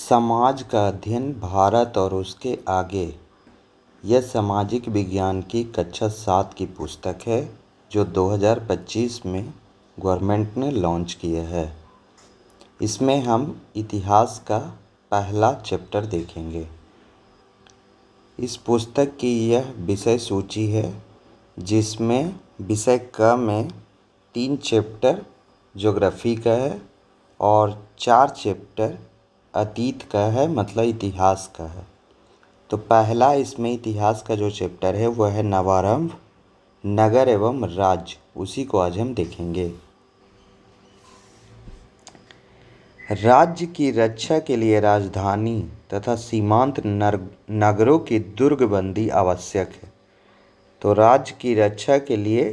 समाज का अध्ययन भारत और उसके आगे। यह सामाजिक विज्ञान की कक्षा 7 की पुस्तक है जो 2025 में गवर्नमेंट ने लॉन्च किया है। इसमें हम इतिहास का पहला चैप्टर देखेंगे। इस पुस्तक की यह विषय सूची है जिसमें विषय क में 3 चैप्टर ज्योग्राफी का है और 4 चैप्टर अतीत का है, मतलब इतिहास का है। तो पहला इसमें इतिहास का जो चैप्टर है वह है नवारंभ, नगर एवं राज्य। उसी को आज हम देखेंगे। राज्य की रक्षा के लिए राजधानी तथा सीमांत नगरों की दुर्गबंदी आवश्यक है। तो राज्य की रक्षा के लिए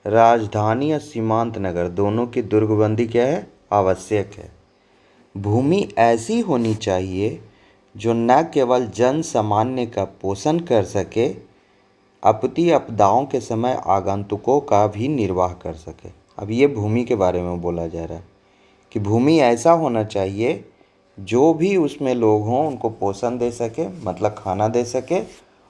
राजधानी और सीमांत नगर दोनों की दुर्गबंदी क्या है? आवश्यक है। भूमि ऐसी होनी चाहिए जो न केवल जन सामान्य का पोषण कर सके, अपितु आपदाओं के समय आगंतुकों का भी निर्वाह कर सके। अब ये भूमि के बारे में बोला जा रहा है कि भूमि ऐसा होना चाहिए जो भी उसमें लोग हों उनको पोषण दे सके, मतलब खाना दे सके,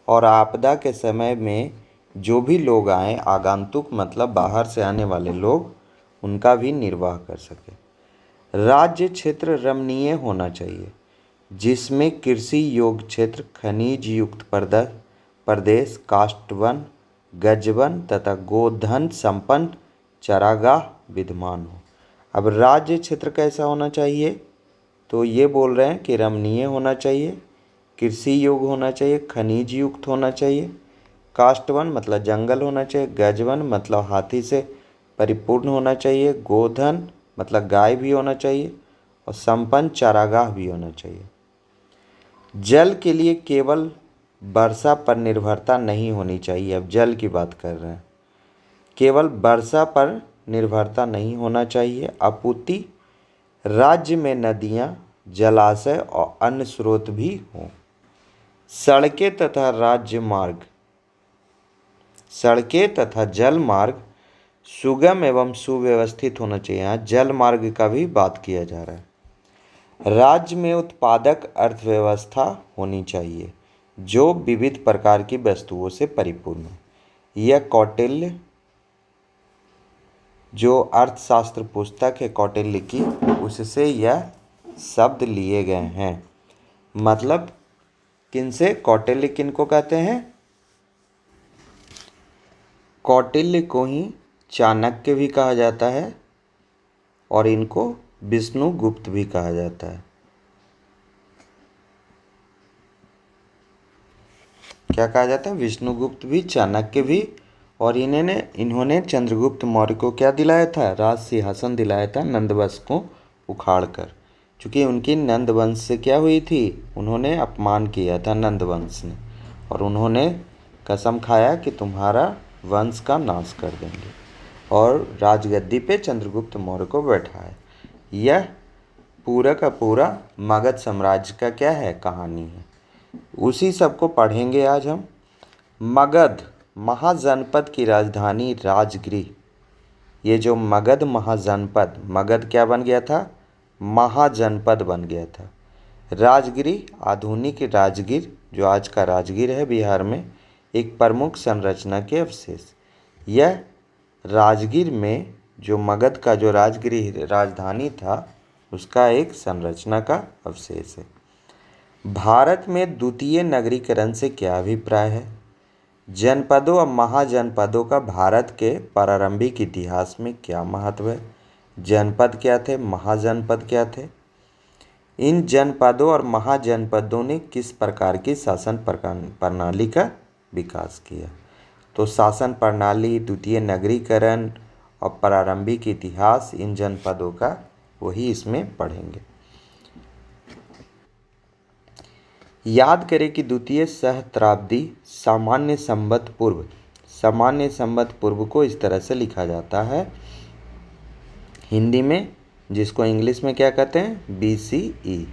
और आपदा के समय में जो भी लोग आए, आगंतुक मतलब बाहर से आने वाले लोग, उनका भी निर्वाह कर सके। राज्य क्षेत्र रमणीय होना चाहिए जिसमें कृषि योग्य क्षेत्र, खनिज युक्त प्रदेश, काष्ठवन, गजवन तथा गोधन संपन्न चरागाह विद्यमान हो। अब राज्य क्षेत्र कैसा होना चाहिए? तो ये बोल रहे हैं कि रमणीय होना चाहिए, कृषि योग्य होना चाहिए, खनिज युक्त होना चाहिए, काष्ठवन मतलब जंगल होना चाहिए, गजवन मतलब हाथी से परिपूर्ण होना चाहिए, गोधन मतलब गाय भी होना चाहिए, और संपन्न चारागाह भी होना चाहिए। जल के लिए केवल वर्षा पर निर्भरता नहीं होनी चाहिए। अब जल की बात कर रहे हैं, केवल वर्षा पर निर्भरता नहीं होना चाहिए, अपितु राज्य में नदियाँ, जलाशय और अन्य स्रोत भी हों। सड़कें तथा जल मार्ग सुगम एवं सुव्यवस्थित होना चाहिए। यहाँ जल मार्ग का भी बात किया जा रहा है। राज्य में उत्पादक अर्थव्यवस्था होनी चाहिए जो विविध प्रकार की वस्तुओं से परिपूर्ण है। यह कौटिल्य जो अर्थशास्त्र पुस्तक है कौटिल्य की, उससे यह शब्द लिए गए हैं। मतलब किनसे? कौटिल्य किनको कहते हैं? कौटिल्य को ही चाणक्य भी कहा जाता है और इनको विष्णुगुप्त भी कहा जाता है। क्या कहा जाता है? विष्णुगुप्त भी, चाणक्य भी। और इन्होंने चंद्रगुप्त मौर्य को क्या दिलाया था? राज सिंहासन दिलाया था नंदवंश को उखाड़कर। क्योंकि उनकी नंदवंश से क्या हुई थी? उन्होंने अपमान किया था नंदवंश ने, और उन्होंने कसम खाया कि तुम्हारा वंश का नाश कर देंगे, और राजगद्दी पे चंद्रगुप्त मौर्य को बैठाया। यह पूरा का पूरा मगध साम्राज्य का क्या है? कहानी है। उसी सब को पढ़ेंगे आज हम। मगध महाजनपद की राजधानी राजगिरी। ये जो मगध महाजनपद, मगध क्या बन गया था? महाजनपद बन गया था। राजगिरी, आधुनिक राजगीर जो आज का राजगीर है बिहार में, एक प्रमुख संरचना के अवशेष। यह राजगीर में जो मगध का जो राजगिरी राजधानी था उसका एक संरचना का अवशेष है। भारत में द्वितीय नगरीकरण से क्या अभिप्राय है? जनपदों और महाजनपदों का भारत के प्रारंभिक इतिहास में क्या महत्व है? जनपद क्या थे, महाजनपद क्या थे? इन जनपदों और महाजनपदों ने किस प्रकार की शासन प्रणाली का विकास किया? तो शासन प्रणाली, द्वितीय नगरीकरण और प्रारंभिक इतिहास, इन जनपदों का वही इसमें पढ़ेंगे। याद करें कि द्वितीय सहस्त्राब्दी सामान्य संवत पूर्व को इस तरह से लिखा जाता है हिंदी में, जिसको इंग्लिश में क्या कहते हैं? BCE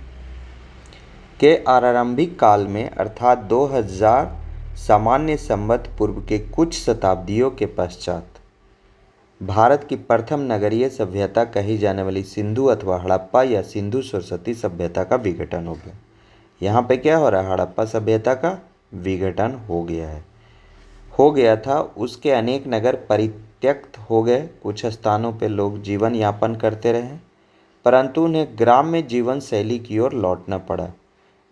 के आरंभिक काल में, अर्थात 2000 सामान्य संवत पूर्व के कुछ शताब्दियों के पश्चात भारत की प्रथम नगरीय सभ्यता कही जाने वाली सिंधु अथवा हड़प्पा या सिंधु सरस्वती सभ्यता का विघटन हो गया। यहाँ पे क्या हो रहा है, हड़प्पा सभ्यता का विघटन हो गया है, हो गया था। उसके अनेक नगर परित्यक्त हो गए, कुछ स्थानों पे लोग जीवन यापन करते रहे, परंतु उन्हें ग्राम्य जीवन शैली की ओर लौटना पड़ा।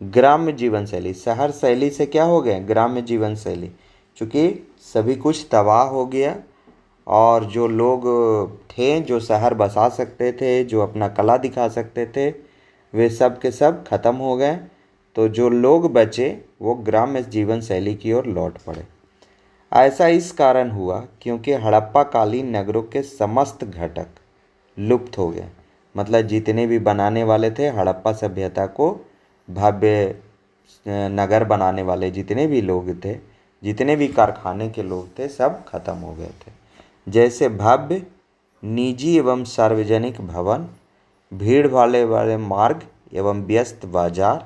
ग्राम्य जीवन शैली, शहर शैली से क्या हो गए, ग्राम्य जीवन शैली, चूँकि सभी कुछ तबाह हो गया और जो लोग थे जो शहर बसा सकते थे, जो अपना कला दिखा सकते थे, वे सब के सब खत्म हो गए। तो जो लोग बचे वो ग्राम्य जीवन शैली की ओर लौट पड़े। ऐसा इस कारण हुआ क्योंकि हड़प्पा कालीन नगरों के समस्त घटक लुप्त हो गए। मतलब जितने भी बनाने वाले थे हड़प्पा सभ्यता को भव्य नगर बनाने वाले जितने भी लोग थे, जितने भी कारखाने के लोग थे, सब खत्म हो गए थे। जैसे भव्य निजी एवं सार्वजनिक भवन, भीड़ वाले वाले मार्ग एवं व्यस्त बाजार,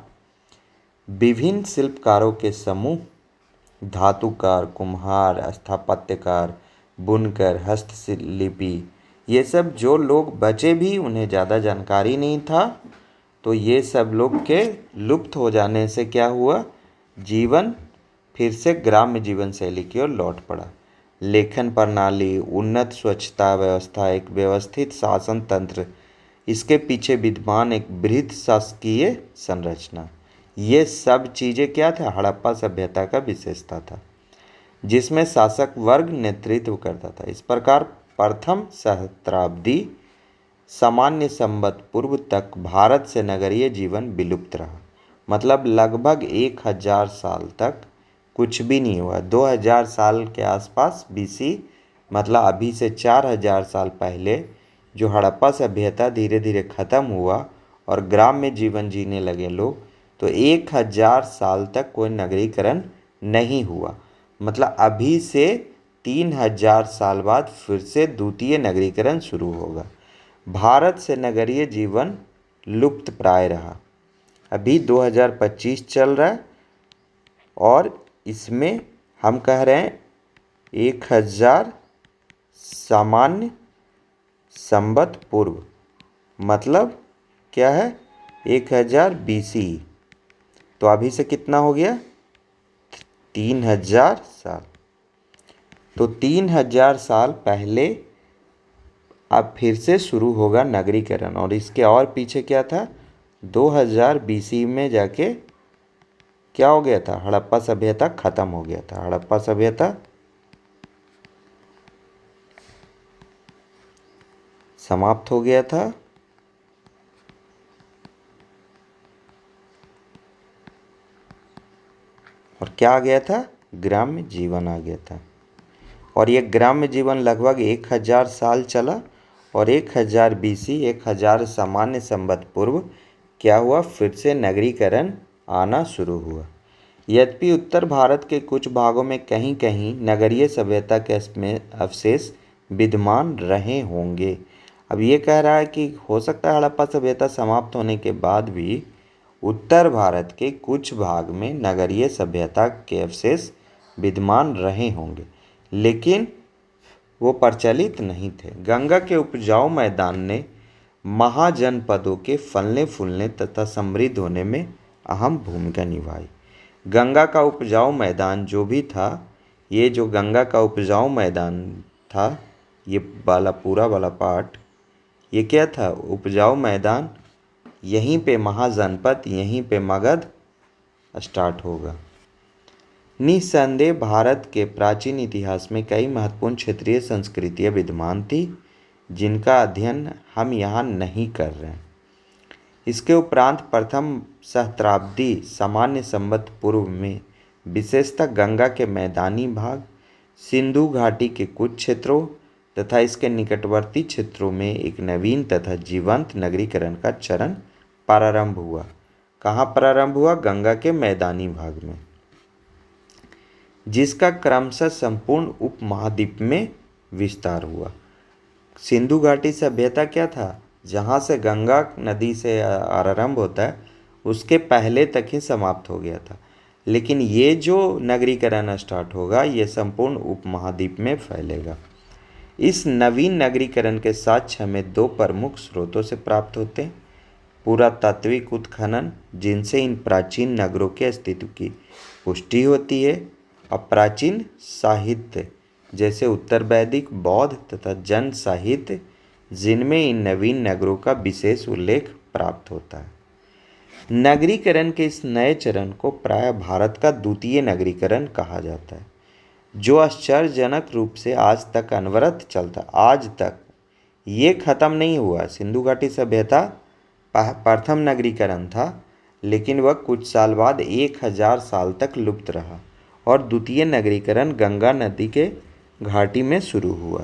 विभिन्न शिल्पकारों के समूह, धातुकार, कुम्हार, स्थापत्यकार, बुनकर, हस्तशिल्पी, ये सब जो लोग बचे भी उन्हें ज़्यादा जानकारी नहीं था। तो ये सब लोग के लुप्त हो जाने से क्या हुआ, जीवन फिर से ग्राम्य जीवन शैली की ओर लौट पड़ा। लेखन प्रणाली, उन्नत स्वच्छता व्यवस्था, एक व्यवस्थित शासन तंत्र, इसके पीछे विद्यमान एक बृहद शासकीय संरचना, ये सब चीज़ें क्या था, हड़प्पा सभ्यता का विशेषता था, जिसमें शासक वर्ग नेतृत्व करता था। इस प्रकार प्रथम सहस्त्राब्दी सामान्य संवत पूर्व तक भारत से नगरीय जीवन विलुप्त रहा। मतलब लगभग 1000 साल तक कुछ भी नहीं हुआ। 2000 साल के आसपास बीसी, मतलब अभी से 4000 साल पहले जो हड़प्पा सभ्यता धीरे धीरे ख़त्म हुआ और ग्राम्य जीवन जीने लगे लोग, तो 1000 साल तक कोई नगरीकरण नहीं हुआ। मतलब अभी से 3000 साल बाद फिर से द्वितीय नगरीकरण शुरू होगा। भारत से नगरीय जीवन लुप्त प्राय रहा। अभी 2025 चल रहा है और इसमें हम कह रहे हैं 1000 सामान्य संवत पूर्व, मतलब क्या है, 1000 BC। तो अभी से कितना हो गया, 3000 साल। तो 3000 साल पहले अब फिर से शुरू होगा नगरीकरण। और इसके और पीछे क्या था, 2000 BC में जाके क्या हो गया था, हड़प्पा सभ्यता खत्म हो गया था। हड़प्पा सभ्यता समाप्त हो गया था। और क्या आ गया था, ग्राम्य जीवन आ गया था। और ये ग्राम्य जीवन लगभग 1000 साल चला और 1000 BC, 1000 सामान्य संवत पूर्व क्या हुआ, फिर से नगरीकरण आना शुरू हुआ। यद्यपि उत्तर भारत के कुछ भागों में कहीं कहीं नगरीय सभ्यता के अवशेष विद्यमान रहे होंगे। अब ये कह रहा है कि हो सकता है हड़प्पा सभ्यता समाप्त होने के बाद भी उत्तर भारत के कुछ भाग में नगरीय सभ्यता के अवशेष विद्यमान रहे होंगे, लेकिन वो प्रचलित नहीं थे। गंगा के उपजाऊ मैदान ने महाजनपदों के फलने फूलने तथा समृद्ध होने में अहम भूमिका निभाई। गंगा का उपजाऊ मैदान जो भी था, ये जो गंगा का उपजाऊ मैदान था, ये वाला पूरा वाला पार्ट, ये क्या था, उपजाऊ मैदान। यहीं पे महाजनपद, यहीं पे मगध स्टार्ट होगा। निस्संदेह भारत के प्राचीन इतिहास में कई महत्वपूर्ण क्षेत्रीय संस्कृतियाँ विद्यमान थी, जिनका अध्ययन हम यहाँ नहीं कर रहे हैं। इसके उपरांत प्रथम सहस्त्राब्दी सामान्य संवत पूर्व में विशेषतः गंगा के मैदानी भाग, सिंधु घाटी के कुछ क्षेत्रों तथा इसके निकटवर्ती क्षेत्रों में एक नवीन तथा जीवंत नगरीकरण का चरण प्रारंभ हुआ। कहाँ प्रारंभ हुआ, गंगा के मैदानी भाग में, जिसका क्रमशः संपूर्ण उपमहाद्वीप में विस्तार हुआ। सिंधु घाटी सभ्यता क्या था, जहाँ से गंगा नदी से आरंभ होता है उसके पहले तक ही समाप्त हो गया था, लेकिन ये जो नगरीकरण स्टार्ट होगा ये संपूर्ण उपमहाद्वीप में फैलेगा। इस नवीन नगरीकरण के साक्ष्य हमें दो प्रमुख स्रोतों से प्राप्त होते हैं। पुरातात्विक उत्खनन, जिनसे इन प्राचीन नगरों के अस्तित्व की पुष्टि होती है, और प्राचीन साहित्य जैसे उत्तर वैदिक, बौद्ध तथा जैन साहित्य, जिनमें इन नवीन नगरों का विशेष उल्लेख प्राप्त होता है। नगरीकरण के इस नए चरण को प्राय भारत का द्वितीय नगरीकरण कहा जाता है, जो आश्चर्यजनक रूप से आज तक अनवरत चलता। आज तक ये खत्म नहीं हुआ। सिंधु घाटी सभ्यता प्रथम नगरीकरण था, लेकिन वह कुछ साल बाद 1000 साल तक लुप्त रहा और द्वितीय नगरीकरण गंगा नदी के घाटी में शुरू हुआ।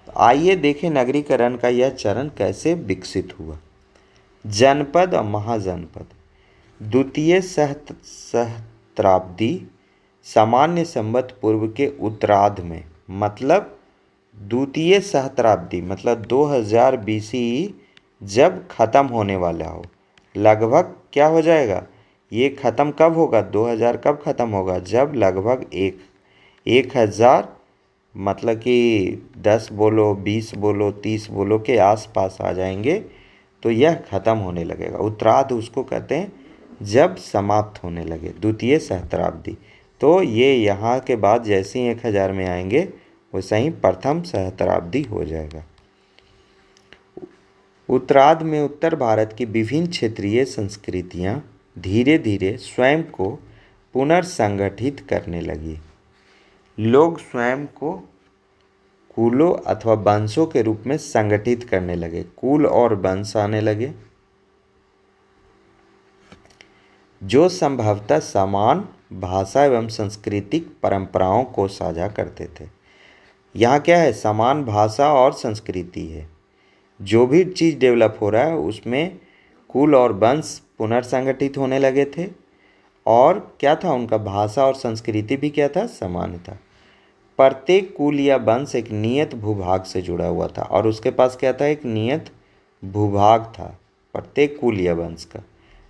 तो आइए देखें नगरीकरण का यह चरण कैसे विकसित हुआ। जनपद और महाजनपद। द्वितीय सहस्त्राब्दी सामान्य संवत पूर्व के उत्तरार्ध में, मतलब द्वितीय सहस्त्राब्दी मतलब 2000 BCE जब ख़त्म होने वाला हो, लगभग क्या हो जाएगा, ये ख़त्म कब होगा, 2000 कब ख़त्म होगा, जब लगभग 1000 मतलब कि 10 बोलो, 20 बोलो, 30 बोलो के आसपास आ जाएंगे, तो यह ख़त्म होने लगेगा। उत्तरार्ध उसको कहते हैं जब समाप्त होने लगे, द्वितीय सहस्त्राब्दी। तो ये यहाँ के बाद जैसे ही 1000 में आएंगे वैसे ही प्रथम सहस्त्राब्दी हो जाएगा। उत्तरार्ध में उत्तर भारत की विभिन्न क्षेत्रीय संस्कृतियाँ धीरे धीरे स्वयं को पुनर्संगठित करने लगी। लोग स्वयं को कुलों अथवा वंशों के रूप में संगठित करने लगे। कुल और वंश आने लगे जो संभवतः समान भाषा एवं सांस्कृतिक परंपराओं को साझा करते थे। यहाँ क्या है, समान भाषा और संस्कृति है। जो भी चीज़ डेवलप हो रहा है उसमें कुल और वंश पुनर्संगठित होने लगे थे, और क्या था, उनका भाषा और संस्कृति भी क्या था, समान था। प्रत्येक कुल या वंश एक नियत भूभाग से जुड़ा हुआ था, और उसके पास क्या था, एक नियत भूभाग था प्रत्येक कुल या वंश का,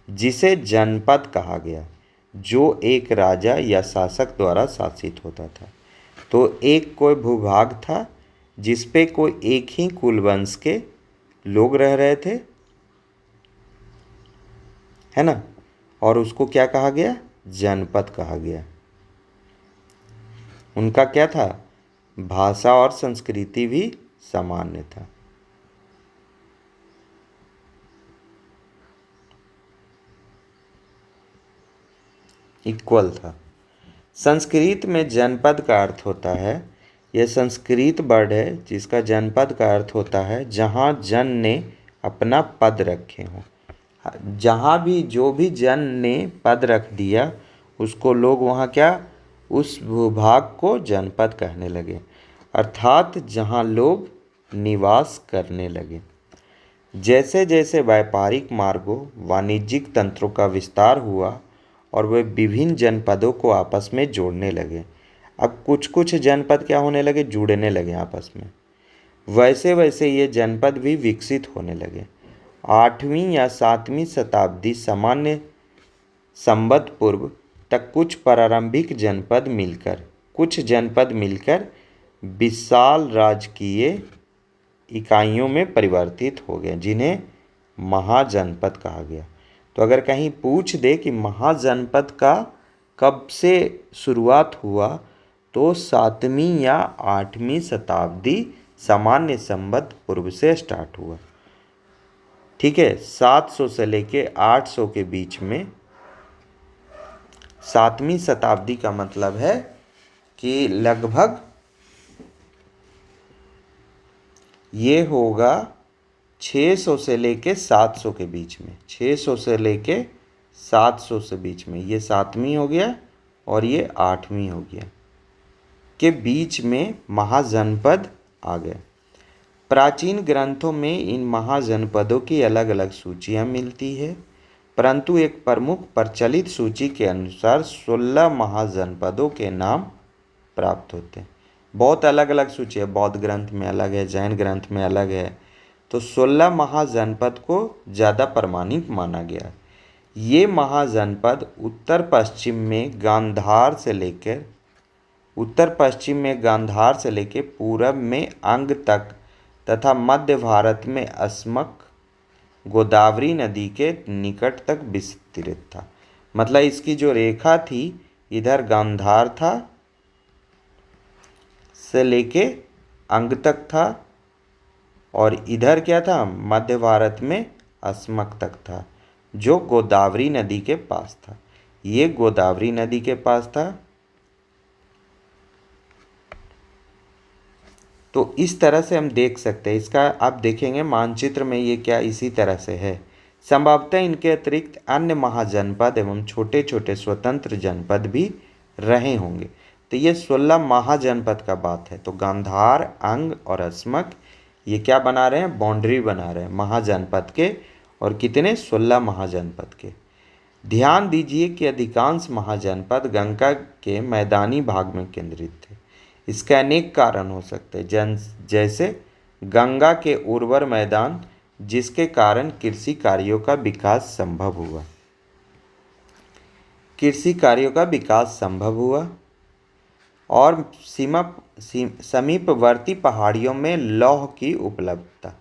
जिसे जनपद कहा गया, जो एक राजा या शासक द्वारा शासित होता था। तो एक कोई भूभाग था जिस पे कोई एक ही कुल वंश के लोग रह रहे थे, है ना, और उसको क्या कहा गया, जनपद कहा गया। उनका क्या था, भाषा और संस्कृति भी सामान्य था। इक्वल था। संस्कृत में जनपद का अर्थ होता है, यह संस्कृत वर्ड है जिसका जनपद का अर्थ होता है जहाँ जन ने अपना पद रखे हों। जहाँ भी जो भी जन ने पद रख दिया उसको लोग वहाँ क्या, उस भूभाग को जनपद कहने लगे, अर्थात जहाँ लोग निवास करने लगे। जैसे जैसे व्यापारिक मार्गों, वाणिज्यिक तंत्रों का विस्तार हुआ और वे विभिन्न जनपदों को आपस में जोड़ने लगे, अब कुछ कुछ जनपद क्या होने लगे, जुड़ने लगे आपस में, वैसे वैसे ये जनपद भी विकसित होने लगे। 8वीं या 7वीं शताब्दी सामान्य संवत पूर्व तक कुछ प्रारंभिक जनपद मिलकर विशाल राजकीय इकाइयों में परिवर्तित हो गए, जिन्हें महाजनपद कहा गया। तो अगर कहीं पूछ दे कि महाजनपद का कब से शुरुआत हुआ, तो 7वीं या 8वीं शताब्दी सामान्य संवत पूर्व से स्टार्ट हुआ। ठीक है, 700 से लेके 800 के बीच में 7वीं शताब्दी का मतलब है कि लगभग ये होगा 600 से लेके 700 के बीच में, 600 से लेके 700 से बीच में, ये 7वीं हो गया और ये 8वीं हो गया, के बीच में महाजनपद आ गए। प्राचीन ग्रंथों में इन महाजनपदों की अलग अलग सूचियाँ मिलती है, परंतु एक प्रमुख प्रचलित सूची के अनुसार 16 महाजनपदों के नाम प्राप्त होते हैं। बहुत अलग अलग सूची है, बौद्ध ग्रंथ में अलग है, जैन ग्रंथ में अलग है। तो 16 महाजनपद को ज़्यादा प्रमाणिक माना गया। ये महाजनपद उत्तर पश्चिम में गांधार से लेकर उत्तर पश्चिम में गांधार से लेकर पूरब में अंग तक तथा मध्य भारत में अस्मक गोदावरी नदी के निकट तक विस्तृत था। मतलब इसकी जो रेखा थी, इधर गांधार था से लेके अंग तक था, और इधर क्या था, मध्य भारत में अस्मक तक था, जो गोदावरी नदी के पास था। ये गोदावरी नदी के पास था। तो इस तरह से हम देख सकते हैं। इसका आप देखेंगे मानचित्र में ये क्या इसी तरह से है। संभवतः इनके अतिरिक्त अन्य महाजनपद एवं छोटे छोटे स्वतंत्र जनपद भी रहे होंगे। तो ये 16 महाजनपद का बात है। तो गांधार, अंग और अस्मक ये क्या बना रहे हैं, बाउंड्री बना रहे हैं महाजनपद के, और कितने, 16 महाजनपद के। ध्यान दीजिए कि अधिकांश महाजनपद गंगा के मैदानी भाग में केंद्रित थे। इसके अनेक कारण हो सकते हैं, जैसे गंगा के उर्वर मैदान, जिसके कारण कृषि कार्यों का विकास संभव हुआ। कृषि कार्यों का विकास संभव हुआ और समीपवर्ती पहाड़ियों में लौह की उपलब्धता।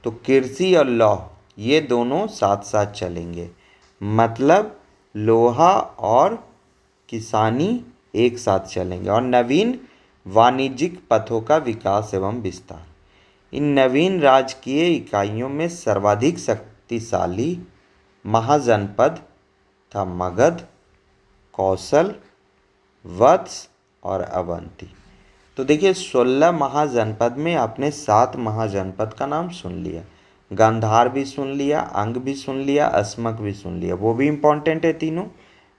तो कृषि और लौह ये दोनों साथ साथ चलेंगे, मतलब लोहा और किसानी एक साथ चलेंगे। और नवीन वाणिज्यिक पथों का विकास एवं विस्तार। इन नवीन राजकीय इकाइयों में सर्वाधिक शक्तिशाली महाजनपद था मगध, कौशल, वत्स और अवंती। तो देखिए 16 महाजनपद में आपने 7 महाजनपद का नाम सुन लिया। गांधार भी सुन लिया, अंग भी सुन लिया, अस्मक भी सुन लिया। वो भी इम्पॉर्टेंट है तीनों,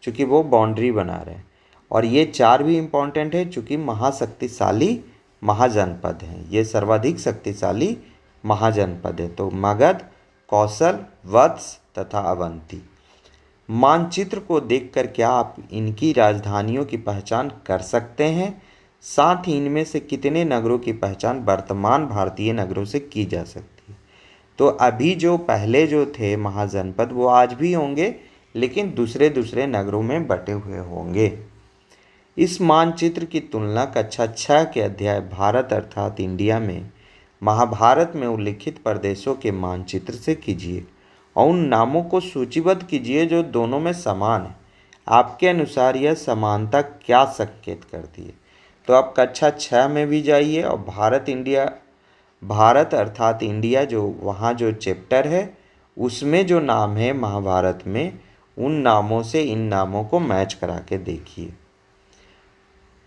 चूँकि वो बाउंड्री बना रहे हैं। और ये 4 भी इम्पॉर्टेंट है चूँकि महाशक्तिशाली महाजनपद हैं। ये सर्वाधिक शक्तिशाली महाजनपद है। तो मगध, कौशल, वत्स तथा अवंती। मानचित्र को देखकर क्या आप इनकी राजधानियों की पहचान कर सकते हैं? साथ ही इनमें से कितने नगरों की पहचान वर्तमान भारतीय नगरों से की जा सकती है? तो अभी जो पहले जो थे महाजनपद वो आज भी होंगे, लेकिन दूसरे दूसरे नगरों में बटे हुए होंगे। इस मानचित्र की तुलना कक्षा 6 के अध्याय भारत अर्थात इंडिया में महाभारत में उल्लिखित प्रदेशों के मानचित्र से कीजिए और उन नामों को सूचीबद्ध कीजिए जो दोनों में समान है। आपके अनुसार यह समानता क्या संकेत करती है? तो आप कक्षा 6 में भी जाइए और भारत अर्थात इंडिया जो वहाँ जो चैप्टर है उसमें जो नाम है महाभारत में, उन नामों से इन नामों को मैच करा के देखिए।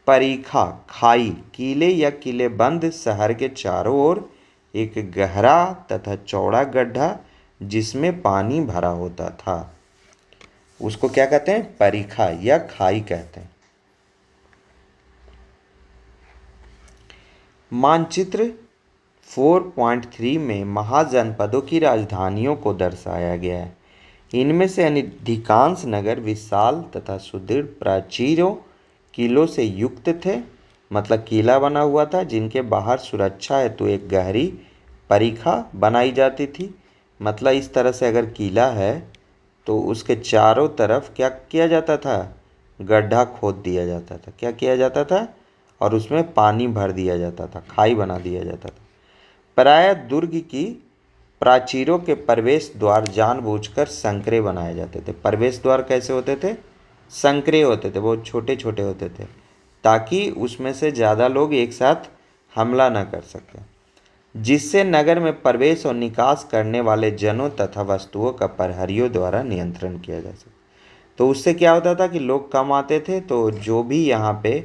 परीखा, खाई, किले या किलेबंद शहर के चारों ओर एक गहरा तथा चौड़ा गड्ढा जिसमें पानी भरा होता था, उसको क्या कहते हैं? परीखा या खाई कहते हैं। मानचित्र 4.3 में महाजनपदों की राजधानियों को दर्शाया गया है। इनमें से अधिकांश नगर विशाल तथा सुदृढ़ प्राचीरों, किलों से युक्त थे, मतलब किला बना हुआ था, जिनके बाहर सुरक्षा हेतु एक गहरी परीखा बनाई जाती थी। मतलब इस तरह से अगर किला है तो उसके चारों तरफ क्या किया जाता था? गड्ढा खोद दिया जाता था। क्या किया जाता था? और उसमें पानी भर दिया जाता था, खाई बना दिया जाता था। प्रायः दुर्ग की प्राचीरों के प्रवेश द्वार जानबूझकर संकरे बनाए जाते थे। प्रवेश द्वार कैसे होते थे? संकरे होते थे, वो छोटे छोटे होते थे, ताकि उसमें से ज़्यादा लोग एक साथ हमला न कर सकें, जिससे नगर में प्रवेश और निकास करने वाले जनों तथा वस्तुओं का प्रहरियों द्वारा नियंत्रण किया जा सके। तो उससे क्या होता था कि लोग कम आते थे, तो जो भी यहाँ पे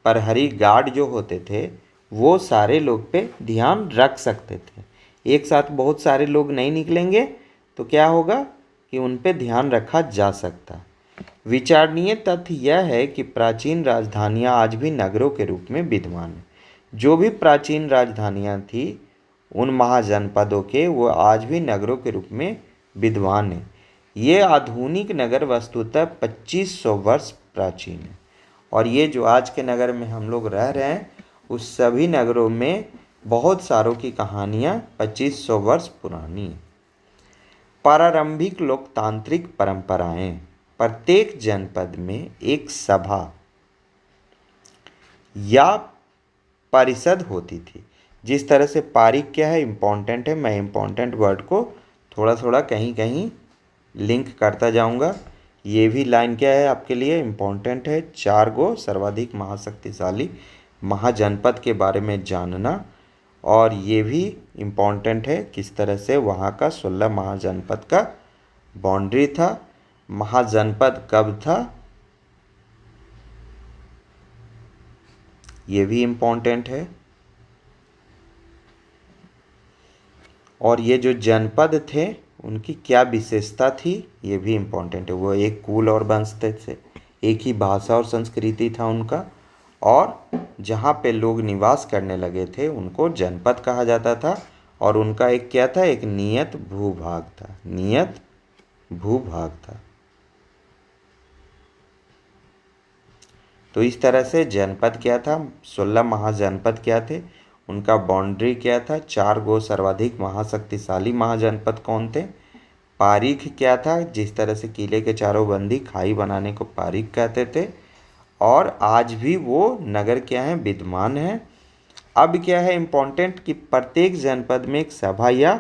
प्रहरी गार्ड जो होते थे वो सारे लोग पे ध्यान रख सकते थे। एक साथ बहुत सारे लोग नहीं निकलेंगे तो क्या होगा कि उन पे ध्यान रखा जा सकता। विचारणीय तथ्य यह है कि प्राचीन राजधानियाँ आज भी नगरों के रूप में विद्यमान हैं। जो भी प्राचीन राजधानियाँ थी उन महाजनपदों के, वो आज भी नगरों के रूप में विद्यमान हैं। ये आधुनिक नगर वस्तुतः 2500 वर्ष प्राचीन है। और ये जो आज के नगर में हम लोग रह रहे हैं उस सभी नगरों में बहुत सारों की कहानियाँ 2500 वर्ष पुरानी हैं। प्रारंभिक लोकतांत्रिक परंपराएं। प्रत्येक जनपद में एक सभा या परिषद होती थी। जिस तरह से पारिक क्या है, इम्पोर्टेंट है। मैं इम्पोर्टेंट वर्ड को थोड़ा थोड़ा कहीं कहीं लिंक करता जाऊंगा। ये भी लाइन क्या है आपके लिए इम्पोर्टेंट है, 4 गो सर्वाधिक महाशक्तिशाली महाजनपद के बारे में जानना। और ये भी इम्पोर्टेंट है किस तरह से वहाँ का 16 महाजनपद का बाउंड्री था, महाजनपद कब था, ये भी इम्पोर्टेंट है। और ये जो जनपद थे उनकी क्या विशेषता थी, ये भी इम्पोर्टेंट है। वो एक कुल और वंश थे, एक ही भाषा और संस्कृति था उनका, और जहाँ पे लोग निवास करने लगे थे उनको जनपद कहा जाता था। और उनका एक क्या था, एक नियत भूभाग था, नियत भूभाग था। तो इस तरह से जनपद क्या था, 16 महाजनपद क्या थे, उनका बाउंड्री क्या था, 4 गो सर्वाधिक महाशक्तिशाली महाजनपद कौन थे, पारीख क्या था, जिस तरह से किले के चारों बंदी खाई बनाने को पारीख कहते थे, और आज भी वो नगर क्या है, विद्यमान है। अब क्या है इम्पोर्टेंट कि प्रत्येक जनपद में एक सभा या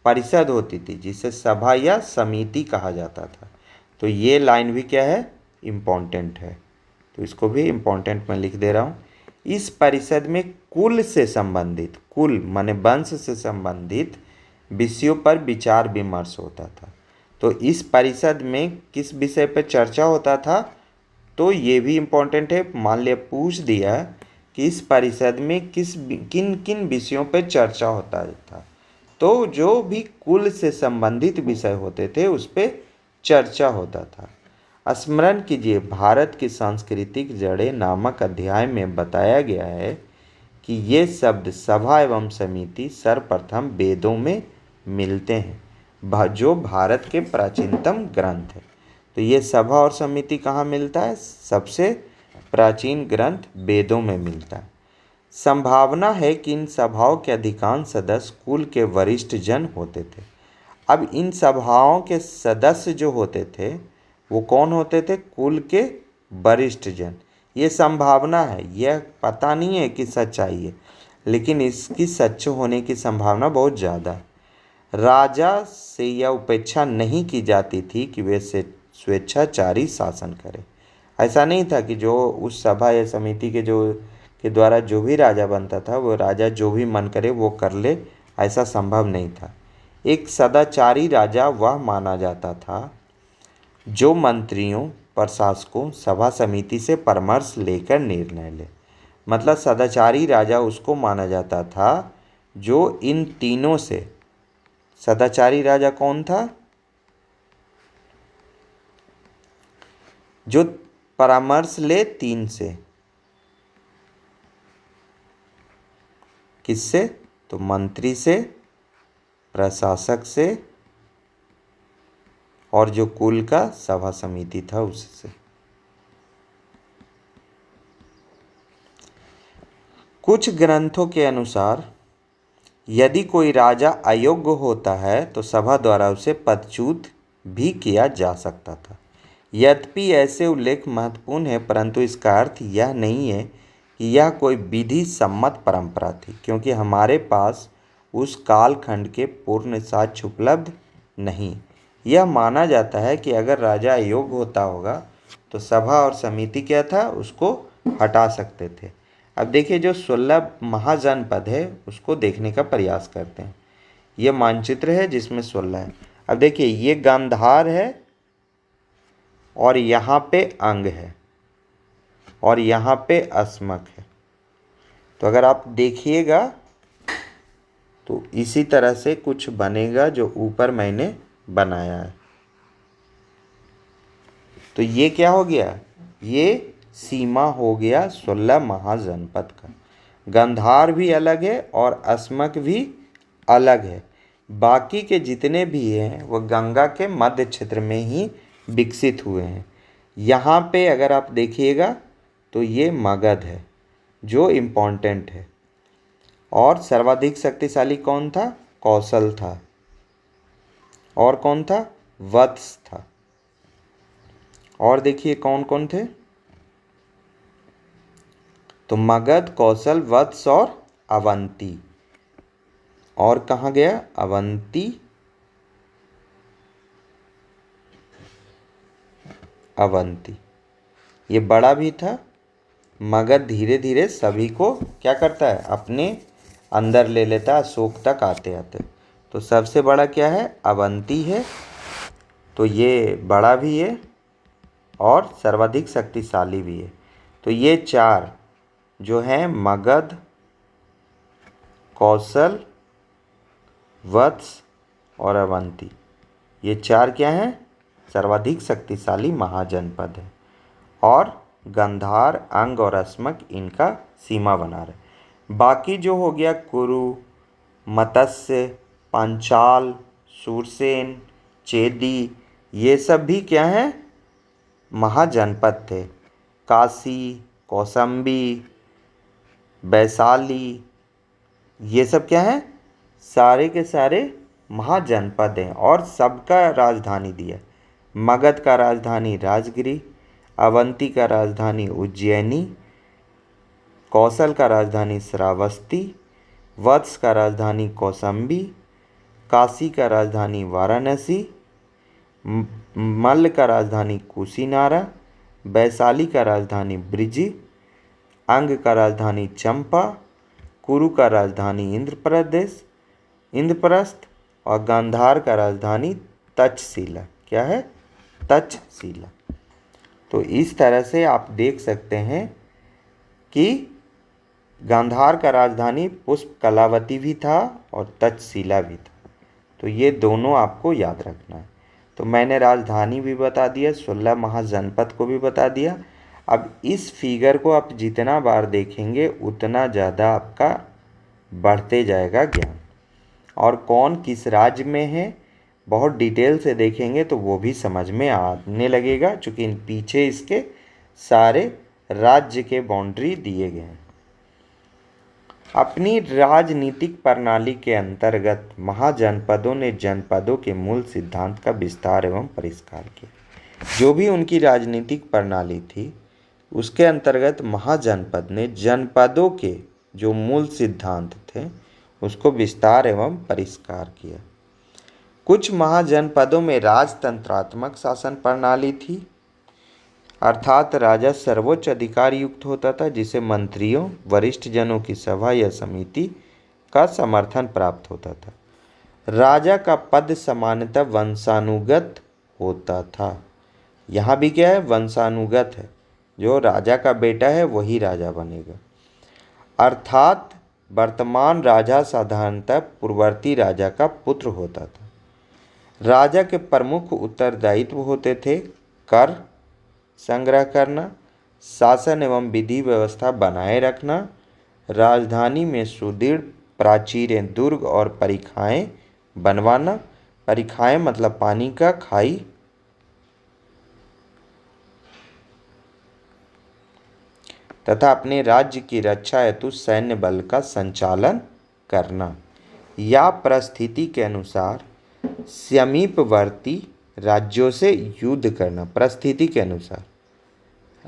परिषद होती थी जिसे सभा या समिति कहा जाता था। तो ये लाइन भी क्या है, इम्पोर्टेंट है। तो इसको भी इम्पोर्टेंट मैं लिख दे रहा हूँ। इस परिषद में कुल से संबंधित, कुल माने वंश से संबंधित विषयों पर विचार विमर्श होता था। तो इस परिषद में किस विषय पर चर्चा होता था, तो ये भी इम्पोर्टेंट है। मान लिया पूछ दिया कि इस परिषद में किन किन विषयों पर चर्चा होता था, तो जो भी कुल से संबंधित विषय होते थे उस पर चर्चा होता था। स्मरण कीजिए, भारत की सांस्कृतिक जड़ें नामक अध्याय में बताया गया है कि ये शब्द सभा एवं समिति सर्वप्रथम वेदों में मिलते हैं, जो भारत के प्राचीनतम ग्रंथ है। तो ये सभा और समिति कहाँ मिलता है, सबसे प्राचीन ग्रंथ वेदों में मिलता है। संभावना है कि इन सभाओं के अधिकांश सदस्य कुल के वरिष्ठ जन होते थे। अब इन सभाओं के सदस्य जो होते थे वो कौन होते थे, कुल के वरिष्ठ जन। ये संभावना है, यह पता नहीं है कि सच्चाई है, लेकिन इसकी सच होने की संभावना बहुत ज़्यादा है। राजा से यह उपेक्षा नहीं की जाती थी कि वे स्वेच्छाचारी शासन करें। ऐसा नहीं था कि जो उस सभा या समिति के द्वारा जो भी राजा बनता था वो राजा जो भी मन करे वो कर ले, ऐसा संभव नहीं था। एक सदाचारी राजा वह माना जाता था जो मंत्रियों, प्रशासकों, सभा समिति से परामर्श लेकर निर्णय ले। मतलब सदाचारी राजा उसको माना जाता था जो इन तीनों से, सदाचारी राजा कौन था, जो परामर्श ले 3 से, किससे, तो मंत्री से, प्रशासक से, और जो कुल का सभा समिति था उससे। कुछ ग्रंथों के अनुसार यदि कोई राजा अयोग्य होता है तो सभा द्वारा उसे पदच्युत भी किया जा सकता था। यद्यपि ऐसे उल्लेख महत्वपूर्ण है, परंतु इसका अर्थ यह नहीं है कि यह कोई विधि सम्मत परंपरा थी, क्योंकि हमारे पास उस कालखंड के पूर्ण साक्ष्य उपलब्ध नहीं। यह माना जाता है कि अगर राजा अयोग्य होता होगा तो सभा और समिति क्या था, उसको हटा सकते थे। अब देखिए जो 16 महाजनपद है उसको देखने का प्रयास करते हैं। ये मानचित्र है जिसमें 16 है। अब देखिए ये गांधार है और यहाँ पे अंग है और यहाँ पे अस्मक है। तो अगर आप देखिएगा तो इसी तरह से कुछ बनेगा जो ऊपर मैंने बनाया है। तो ये क्या हो गया, ये सीमा हो गया 16 महाजनपद का। गांधार भी अलग है और अस्मक भी अलग है। बाकी के जितने भी हैं वो गंगा के मध्य क्षेत्र में ही विकसित हुए हैं। यहाँ पे अगर आप देखिएगा तो ये मगध है जो इम्पोर्टेंट है, और सर्वाधिक शक्तिशाली कौन था, कौशल था, और कौन था, वत्स था। और देखिए कौन कौन थे, तो मगध, कौशल, वत्स और अवंती। और कहाँ गया? अवंती, अवंती। ये बड़ा भी था। मगध धीरे धीरे सभी को क्या करता है? अपने अंदर ले लेता है अशोक तक आते आते। तो सबसे बड़ा क्या है? अवंती है। तो ये बड़ा भी है और सर्वाधिक शक्तिशाली भी है। तो ये चार जो हैं, मगध, कौशल, वत्स और अवंती, ये चार क्या हैं? सर्वाधिक शक्तिशाली महाजनपद है। और गंधार, अंग और अस्मक इनका सीमा बना रहे। बाकी जो हो गया कुरु, मत्स्य, पांचाल, सूरसेन, चेदी, ये सब भी क्या हैं? महाजनपद थे। काशी, कौसंबी, वैशाली, ये सब क्या हैं? सारे के सारे महाजनपद हैं और सबका राजधानी दिया। मगध का राजधानी राजगिरी, अवंती का राजधानी उज्जैनी, कौशल का राजधानी श्रावस्ती, वत्स का राजधानी कौसंबी, काशी का राजधानी वाराणसी, मल्ल का राजधानी कुशीनारा, वैशाली का राजधानी ब्रिजी, अंग का राजधानी चंपा, कुरु का राजधानी इंद्रप्रस्थ और गांधार का राजधानी तक्षशिला। क्या है? तक्षशिला। तो इस तरह से आप देख सकते हैं कि गांधार का राजधानी पुष्प कलावती भी था और तक्षशिला भी था। तो ये दोनों आपको याद रखना है। तो मैंने राजधानी भी बता दिया, 16 महाजनपद को भी बता दिया। अब इस फिगर को आप जितना बार देखेंगे उतना ज़्यादा आपका बढ़ते जाएगा ज्ञान। और कौन किस राज्य में है बहुत डिटेल से देखेंगे तो वो भी समझ में आने लगेगा, चूँकि पीछे इसके सारे राज्य के बाउंड्री दिए गए हैं। अपनी राजनीतिक प्रणाली के अंतर्गत महाजनपदों ने जनपदों के मूल सिद्धांत का विस्तार एवं परिष्कार किया। जो भी उनकी राजनीतिक प्रणाली थी उसके अंतर्गत महाजनपद ने जनपदों के जो मूल सिद्धांत थे उसको विस्तार एवं परिष्कार किया। कुछ महाजनपदों में राजतंत्रात्मक शासन प्रणाली थी, अर्थात राजा सर्वोच्च अधिकार युक्त होता था, जिसे मंत्रियों, वरिष्ठ जनों की सभा या समिति का समर्थन प्राप्त होता था। राजा का पद सामान्यतः वंशानुगत होता था। यहाँ भी क्या है? वंशानुगत है। जो राजा का बेटा है वही राजा बनेगा। अर्थात वर्तमान राजा साधारणतः पूर्ववर्ती राजा का पुत्र होता था। राजा के प्रमुख उत्तरदायित्व होते थे कर संग्रह करना, शासन एवं विधि व्यवस्था बनाए रखना, राजधानी में सुदृढ़ प्राचीरें, दुर्ग और परिखाएं बनवाना। परिखाएं मतलब पानी का खाई, तथा अपने राज्य की रक्षा हेतु सैन्य बल का संचालन करना या परिस्थिति के अनुसार समीपवर्ती राज्यों से युद्ध करना। परिस्थिति के अनुसार,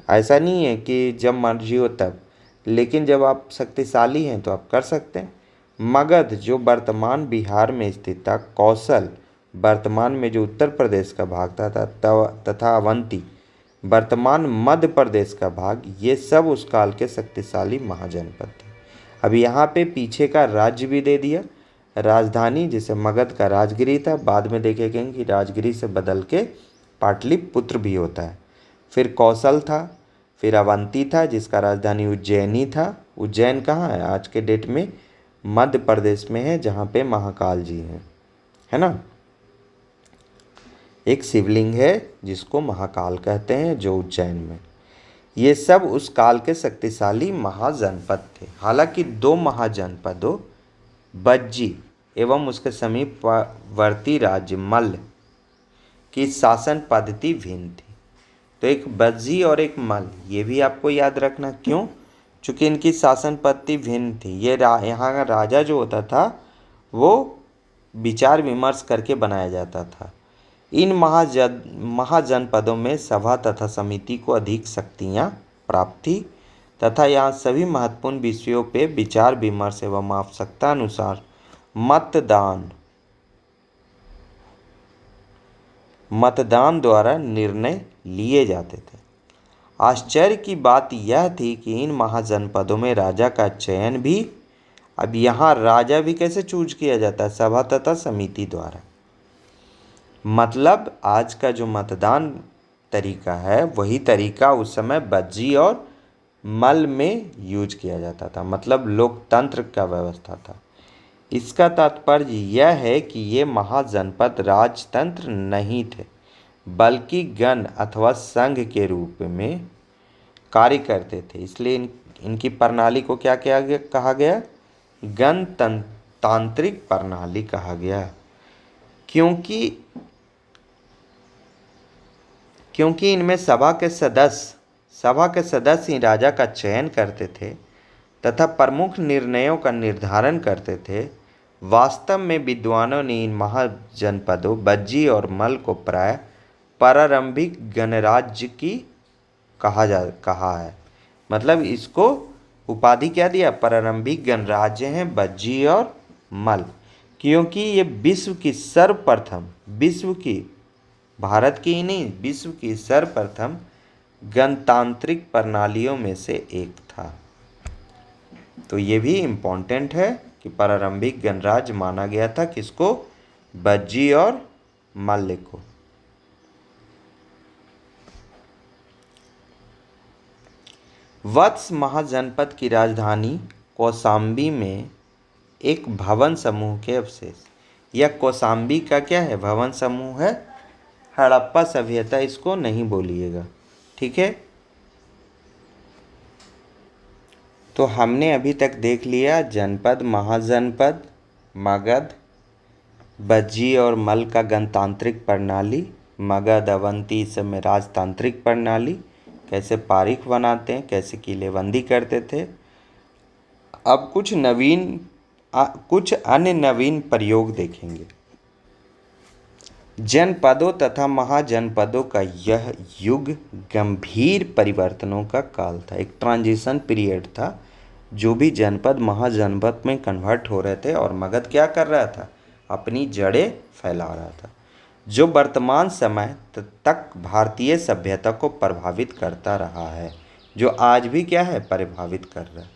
ऐसा नहीं है कि जब मर्जी हो तब, लेकिन जब आप शक्तिशाली हैं तो आप कर सकते हैं। मगध जो वर्तमान बिहार में स्थित था, कौशल वर्तमान में जो उत्तर प्रदेश का भाग था तथा अवंती वर्तमान मध्य प्रदेश का भाग, ये सब उस काल के शक्तिशाली महाजनपद थे। अब यहाँ पे पीछे का राज्य भी दे दिया। राजधानी जैसे मगध का राजगिरी था, बाद में देखेंगे कि राजगिरी से बदल के पाटलिपुत्र भी होता है। फिर कौशल था, फिर अवंती था जिसका राजधानी उज्जैनी था। उज्जैन कहाँ है? आज के डेट में मध्य प्रदेश में है, जहाँ पे महाकाल जी हैं, है ना। एक शिवलिंग है जिसको महाकाल कहते हैं, जो उज्जैन में। ये सब उस काल के शक्तिशाली महाजनपद थे। हालांकि दो महाजनपदों बज्जी एवं उसके समीपवर्ती राज्य मल्ल की शासन पद्धति भिन्न थी। तो एक बज्जी और एक मल्ल, ये भी आपको याद रखना। क्यों? चूँकि इनकी शासन पद्धति भिन्न थी। ये यहाँ का राजा जो होता था वो विचार विमर्श करके बनाया जाता था। इन महाजनपदों में सभा तथा समिति को अधिक शक्तियाँ प्राप्त थी तथा यहाँ सभी महत्वपूर्ण विषयों पे विचार विमर्श एवं आवश्यकता अनुसार मतदान द्वारा निर्णय लिए जाते थे। आश्चर्य की बात यह थी कि इन महाजनपदों में राजा का चयन भी, अब यहाँ राजा भी कैसे चूज किया जाता है, सभा तथा समिति द्वारा। मतलब आज का जो मतदान तरीका है वही तरीका उस समय बज्जी और मल में यूज किया जाता था, मतलब लोकतंत्र का व्यवस्था था। इसका तात्पर्य यह है कि ये महाजनपद राजतंत्र नहीं थे, बल्कि गण अथवा संघ के रूप में कार्य करते थे। इसलिए इनकी प्रणाली को क्या कहा गया, गणतांत्रिक प्रणाली कहा गया। क्योंकि इनमें सभा के सदस्य ही राजा का चयन करते थे तथा प्रमुख निर्णयों का निर्धारण करते थे। वास्तव में विद्वानों ने इन महाजनपदों बज्जी और मल को प्राय प्रारंभिक गणराज्य की कहा है। मतलब इसको उपाधि क्या दिया, प्रारंभिक गणराज्य हैं बज्जी और मल, क्योंकि ये भारत की ही नहीं विश्व की सर्वप्रथम गणतांत्रिक प्रणालियों में से एक था। तो ये भी इम्पोर्टेंट है कि प्रारंभिक गणराज्य माना गया था किसको, बज्जी और मल्ल को। वत्स महाजनपद की राजधानी कौशाम्बी में एक भवन समूह के अवशेष, यह कौशाम्बी का क्या है, भवन समूह है। हड़प्पा सभ्यता इसको नहीं बोलिएगा, ठीक है। तो हमने अभी तक देख लिया जनपद, महाजनपद, मगध, बज्जी और मल का गणतांत्रिक प्रणाली, मगध अवंती इस सब में राजतांत्रिक प्रणाली, कैसे पारीख बनाते हैं, कैसे किलेबंदी करते थे। अब कुछ अन्य नवीन प्रयोग देखेंगे। जनपदों तथा महाजनपदों का यह युग गंभीर परिवर्तनों का काल था, एक ट्रांजिशन पीरियड था। जो भी जनपद महाजनपद में कन्वर्ट हो रहे थे और मगध क्या कर रहा था, अपनी जड़ें फैला रहा था, जो वर्तमान समय तक भारतीय सभ्यता को प्रभावित करता रहा है, जो आज भी क्या है, प्रभावित कर रहा है।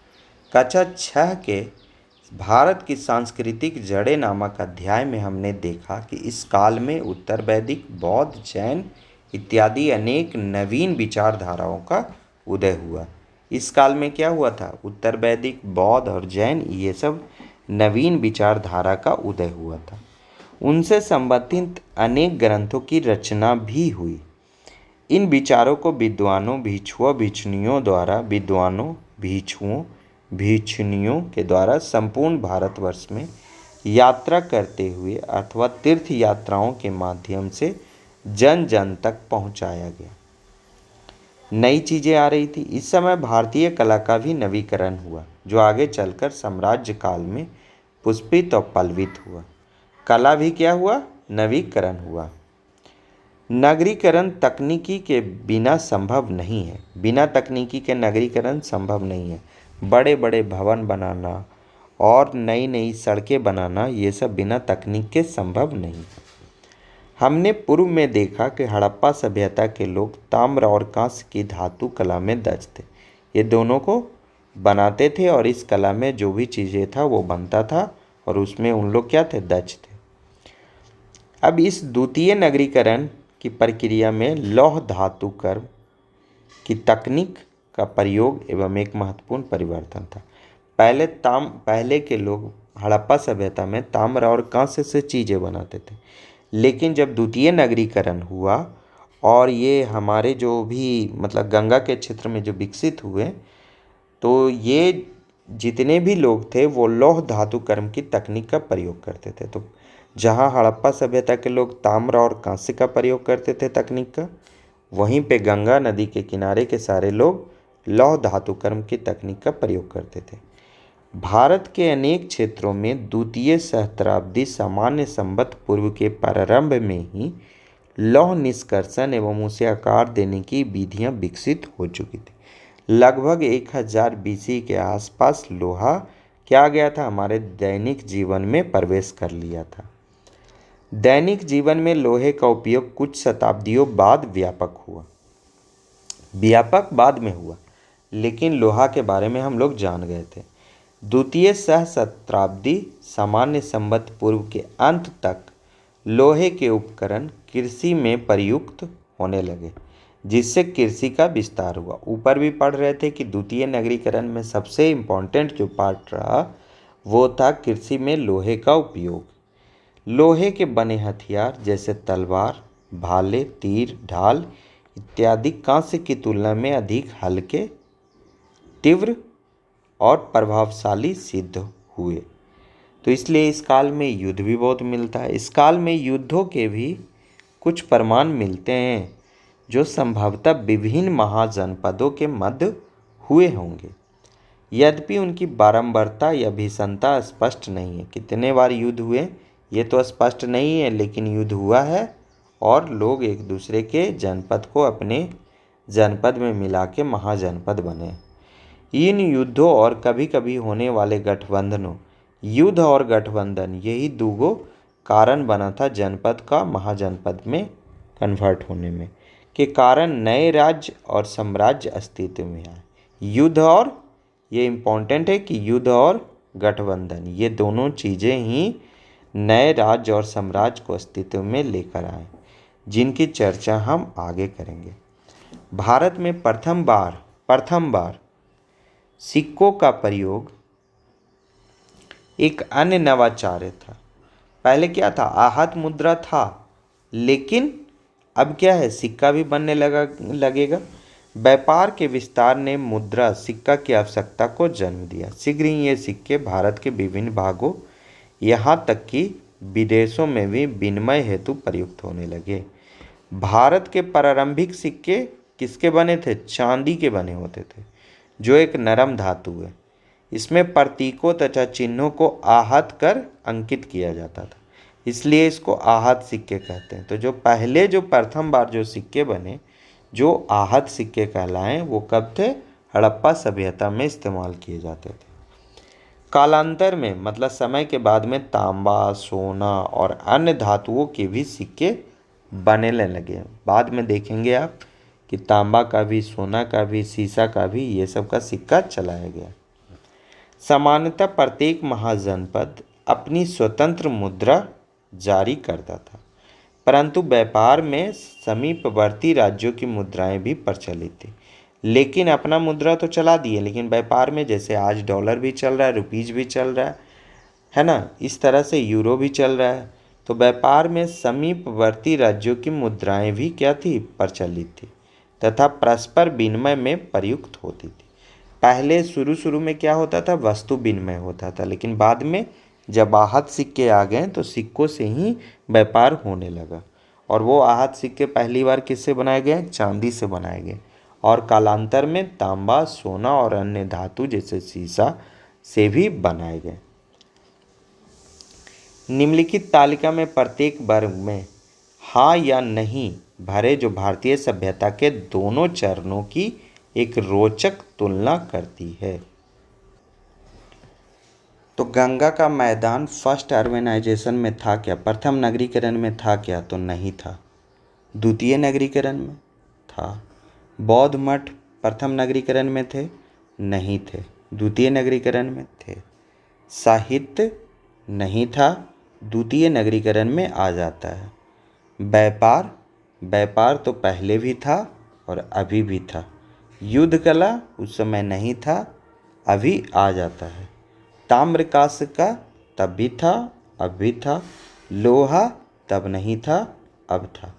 कक्षा 6 के भारत की सांस्कृतिक जड़ें नामक अध्याय में हमने देखा कि इस काल में उत्तर वैदिक, बौद्ध, जैन इत्यादि अनेक नवीन विचारधाराओं का उदय हुआ। इस काल में क्या हुआ था, उत्तर वैदिक, बौद्ध और जैन ये सब नवीन विचारधारा का उदय हुआ था। उनसे संबंधित अनेक ग्रंथों की रचना भी हुई। इन विचारों को विद्वानों, भिक्षुओं के द्वारा संपूर्ण भारतवर्ष में यात्रा करते हुए अथवा तीर्थ यात्राओं के माध्यम से जन जन तक पहुंचाया गया। नई चीज़ें आ रही थी। इस समय भारतीय कला का भी नवीकरण हुआ, जो आगे चलकर साम्राज्य काल में पुष्पित और पल्लवित हुआ। कला भी क्या हुआ, नवीकरण हुआ। नगरीकरण तकनीकी के बिना संभव नहीं है, बिना तकनीकी के नगरीकरण संभव नहीं है। बड़े बड़े भवन बनाना और नई नई सड़कें बनाना ये सब बिना तकनीक के संभव नहीं। हमने पूर्व में देखा कि हड़प्पा सभ्यता के लोग ताम्र और कांस्य की धातु कला में दक्ष थे। ये दोनों को बनाते थे और इस कला में जो भी चीज़ें था वो बनता था और उसमें उन लोग क्या थे, दक्ष थे। अब इस द्वितीय नगरीकरण की प्रक्रिया में लौह धातु कर्म की तकनीक का प्रयोग एवं एक महत्वपूर्ण परिवर्तन था। पहले के लोग हड़प्पा सभ्यता में ताम्र और कांस्य से चीज़ें बनाते थे, लेकिन जब द्वितीय नगरीकरण हुआ और ये हमारे जो भी मतलब गंगा के क्षेत्र में जो विकसित हुए, तो ये जितने भी लोग थे वो लौह धातु कर्म की तकनीक का प्रयोग करते थे। तो जहाँ हड़प्पा सभ्यता के लोग ताम्र और कांस्य का प्रयोग करते थे तकनीक का, वहीं पे गंगा नदी के किनारे के सारे लोग लौह धातु कर्म की तकनीक का प्रयोग करते थे। भारत के अनेक क्षेत्रों में द्वितीय सहस्त्राब्दी सामान्य संवत पूर्व के प्रारंभ में ही लौह निष्कर्षण एवं उसे आकार देने की विधियां विकसित हो चुकी थी। लगभग 1000 BC के आसपास लोहा क्या गया था, हमारे दैनिक जीवन में प्रवेश कर लिया था। दैनिक जीवन में लोहे का उपयोग कुछ शताब्दियों बाद व्यापक बाद में हुआ, लेकिन लोहा के बारे में हम लोग जान गए थे। द्वितीय सहस्त्राब्दी सामान्य संवत पूर्व के अंत तक लोहे के उपकरण कृषि में प्रयुक्त होने लगे, जिससे कृषि का विस्तार हुआ। ऊपर भी पढ़ रहे थे कि द्वितीय नगरीकरण में सबसे इम्पोर्टेंट जो पार्ट रहा वो था कृषि में लोहे का उपयोग। लोहे के बने हथियार जैसे तलवार, भाले, तीर, ढाल इत्यादि कांस्य की तुलना में अधिक हल्के, तीव्र और प्रभावशाली सिद्ध हुए। तो इसलिए इस काल में युद्ध भी बहुत मिलता है। इस काल में युद्धों के भी कुछ प्रमाण मिलते हैं जो संभवतः विभिन्न महाजनपदों के मध्य हुए होंगे। यद्यपि उनकी बारंबारता या भीषणता स्पष्ट नहीं है। कितने बार युद्ध हुए ये तो स्पष्ट नहीं है, लेकिन युद्ध हुआ है और लोग एक दूसरे के जनपद को अपने जनपद में मिला के महाजनपद बने। इन युद्धों और कभी कभी होने वाले गठबंधनों, युद्ध और गठबंधन, यही दूगो कारण बना था जनपद का महाजनपद में कन्वर्ट होने में, के कारण नए राज्य और साम्राज्य अस्तित्व में आए। युद्ध और, ये इम्पोर्टेंट है कि युद्ध और गठबंधन ये दोनों चीज़ें ही नए राज्य और साम्राज्य को अस्तित्व में लेकर आए, जिनकी चर्चा हम आगे करेंगे। भारत में प्रथम बार सिक्कों का प्रयोग एक अन्य नवाचार था। पहले क्या था, आहत मुद्रा था, लेकिन अब क्या है, सिक्का भी बनने लगेगा। व्यापार के विस्तार ने मुद्रा सिक्का की आवश्यकता को जन्म दिया। शीघ्र ही ये सिक्के भारत के विभिन्न भागों, यहाँ तक कि विदेशों में भी विनिमय हेतु प्रयुक्त होने लगे। भारत के प्रारंभिक सिक्के किसके बने थे? चांदी के बने होते थे, जो एक नरम धातु है। इसमें प्रतीकों तथा चिन्हों को आहत कर अंकित किया जाता था, इसलिए इसको आहत सिक्के कहते हैं। तो जो प्रथम बार जो सिक्के बने, जो आहत सिक्के कहलाएं, वो कब थे? हड़प्पा सभ्यता में इस्तेमाल किए जाते थे। कालांतर में, मतलब समय के बाद में, तांबा, सोना और अन्य धातुओं के भी सिक्के बनने लगे। बाद में देखेंगे आप कि तांबा का भी, सोना का भी, सीसा का भी, ये सब का सिक्का चलाया गया। सामान्यतः प्रत्येक महाजनपद अपनी स्वतंत्र मुद्रा जारी करता था, परंतु व्यापार में समीपवर्ती राज्यों की मुद्राएं भी प्रचलित थी। लेकिन अपना मुद्रा तो चला दिए, लेकिन व्यापार में जैसे आज डॉलर भी चल रहा है, रुपीज भी चल रहा है ना, इस तरह से यूरो भी चल रहा है। तो व्यापार में समीपवर्ती राज्यों की मुद्राएं भी क्या थी? प्रचलित थी तथा परस्पर विनिमय में प्रयुक्त होती थी। पहले शुरू में क्या होता था? वस्तु विनिमय होता था, लेकिन बाद में जब आहत सिक्के आ गए तो सिक्कों से ही व्यापार होने लगा। और वो आहत सिक्के पहली बार किससे बनाए गए? चांदी से बनाए गए, और कालांतर में तांबा, सोना और अन्य धातु जैसे सीसा से भी बनाए गए। निम्नलिखित तालिका में प्रत्येक वर्ग में हाँ या नहीं भरे जो भारतीय सभ्यता के दोनों चरणों की एक रोचक तुलना करती है। तो गंगा का मैदान फर्स्ट अर्बनाइजेशन में था क्या? प्रथम नगरीकरण में था क्या? तो नहीं था। द्वितीय नगरीकरण में था। बौद्ध मठ प्रथम नगरीकरण में थे? नहीं थे। द्वितीय नगरीकरण में थे। साहित्य नहीं था, द्वितीय नगरीकरण में आ जाता है। व्यापार तो पहले भी था और अभी भी था। युद्ध कला उस समय नहीं था, अभी आ जाता है। ताम्रकांस्य का तब भी था, अब भी था। लोहा तब नहीं था, अब था।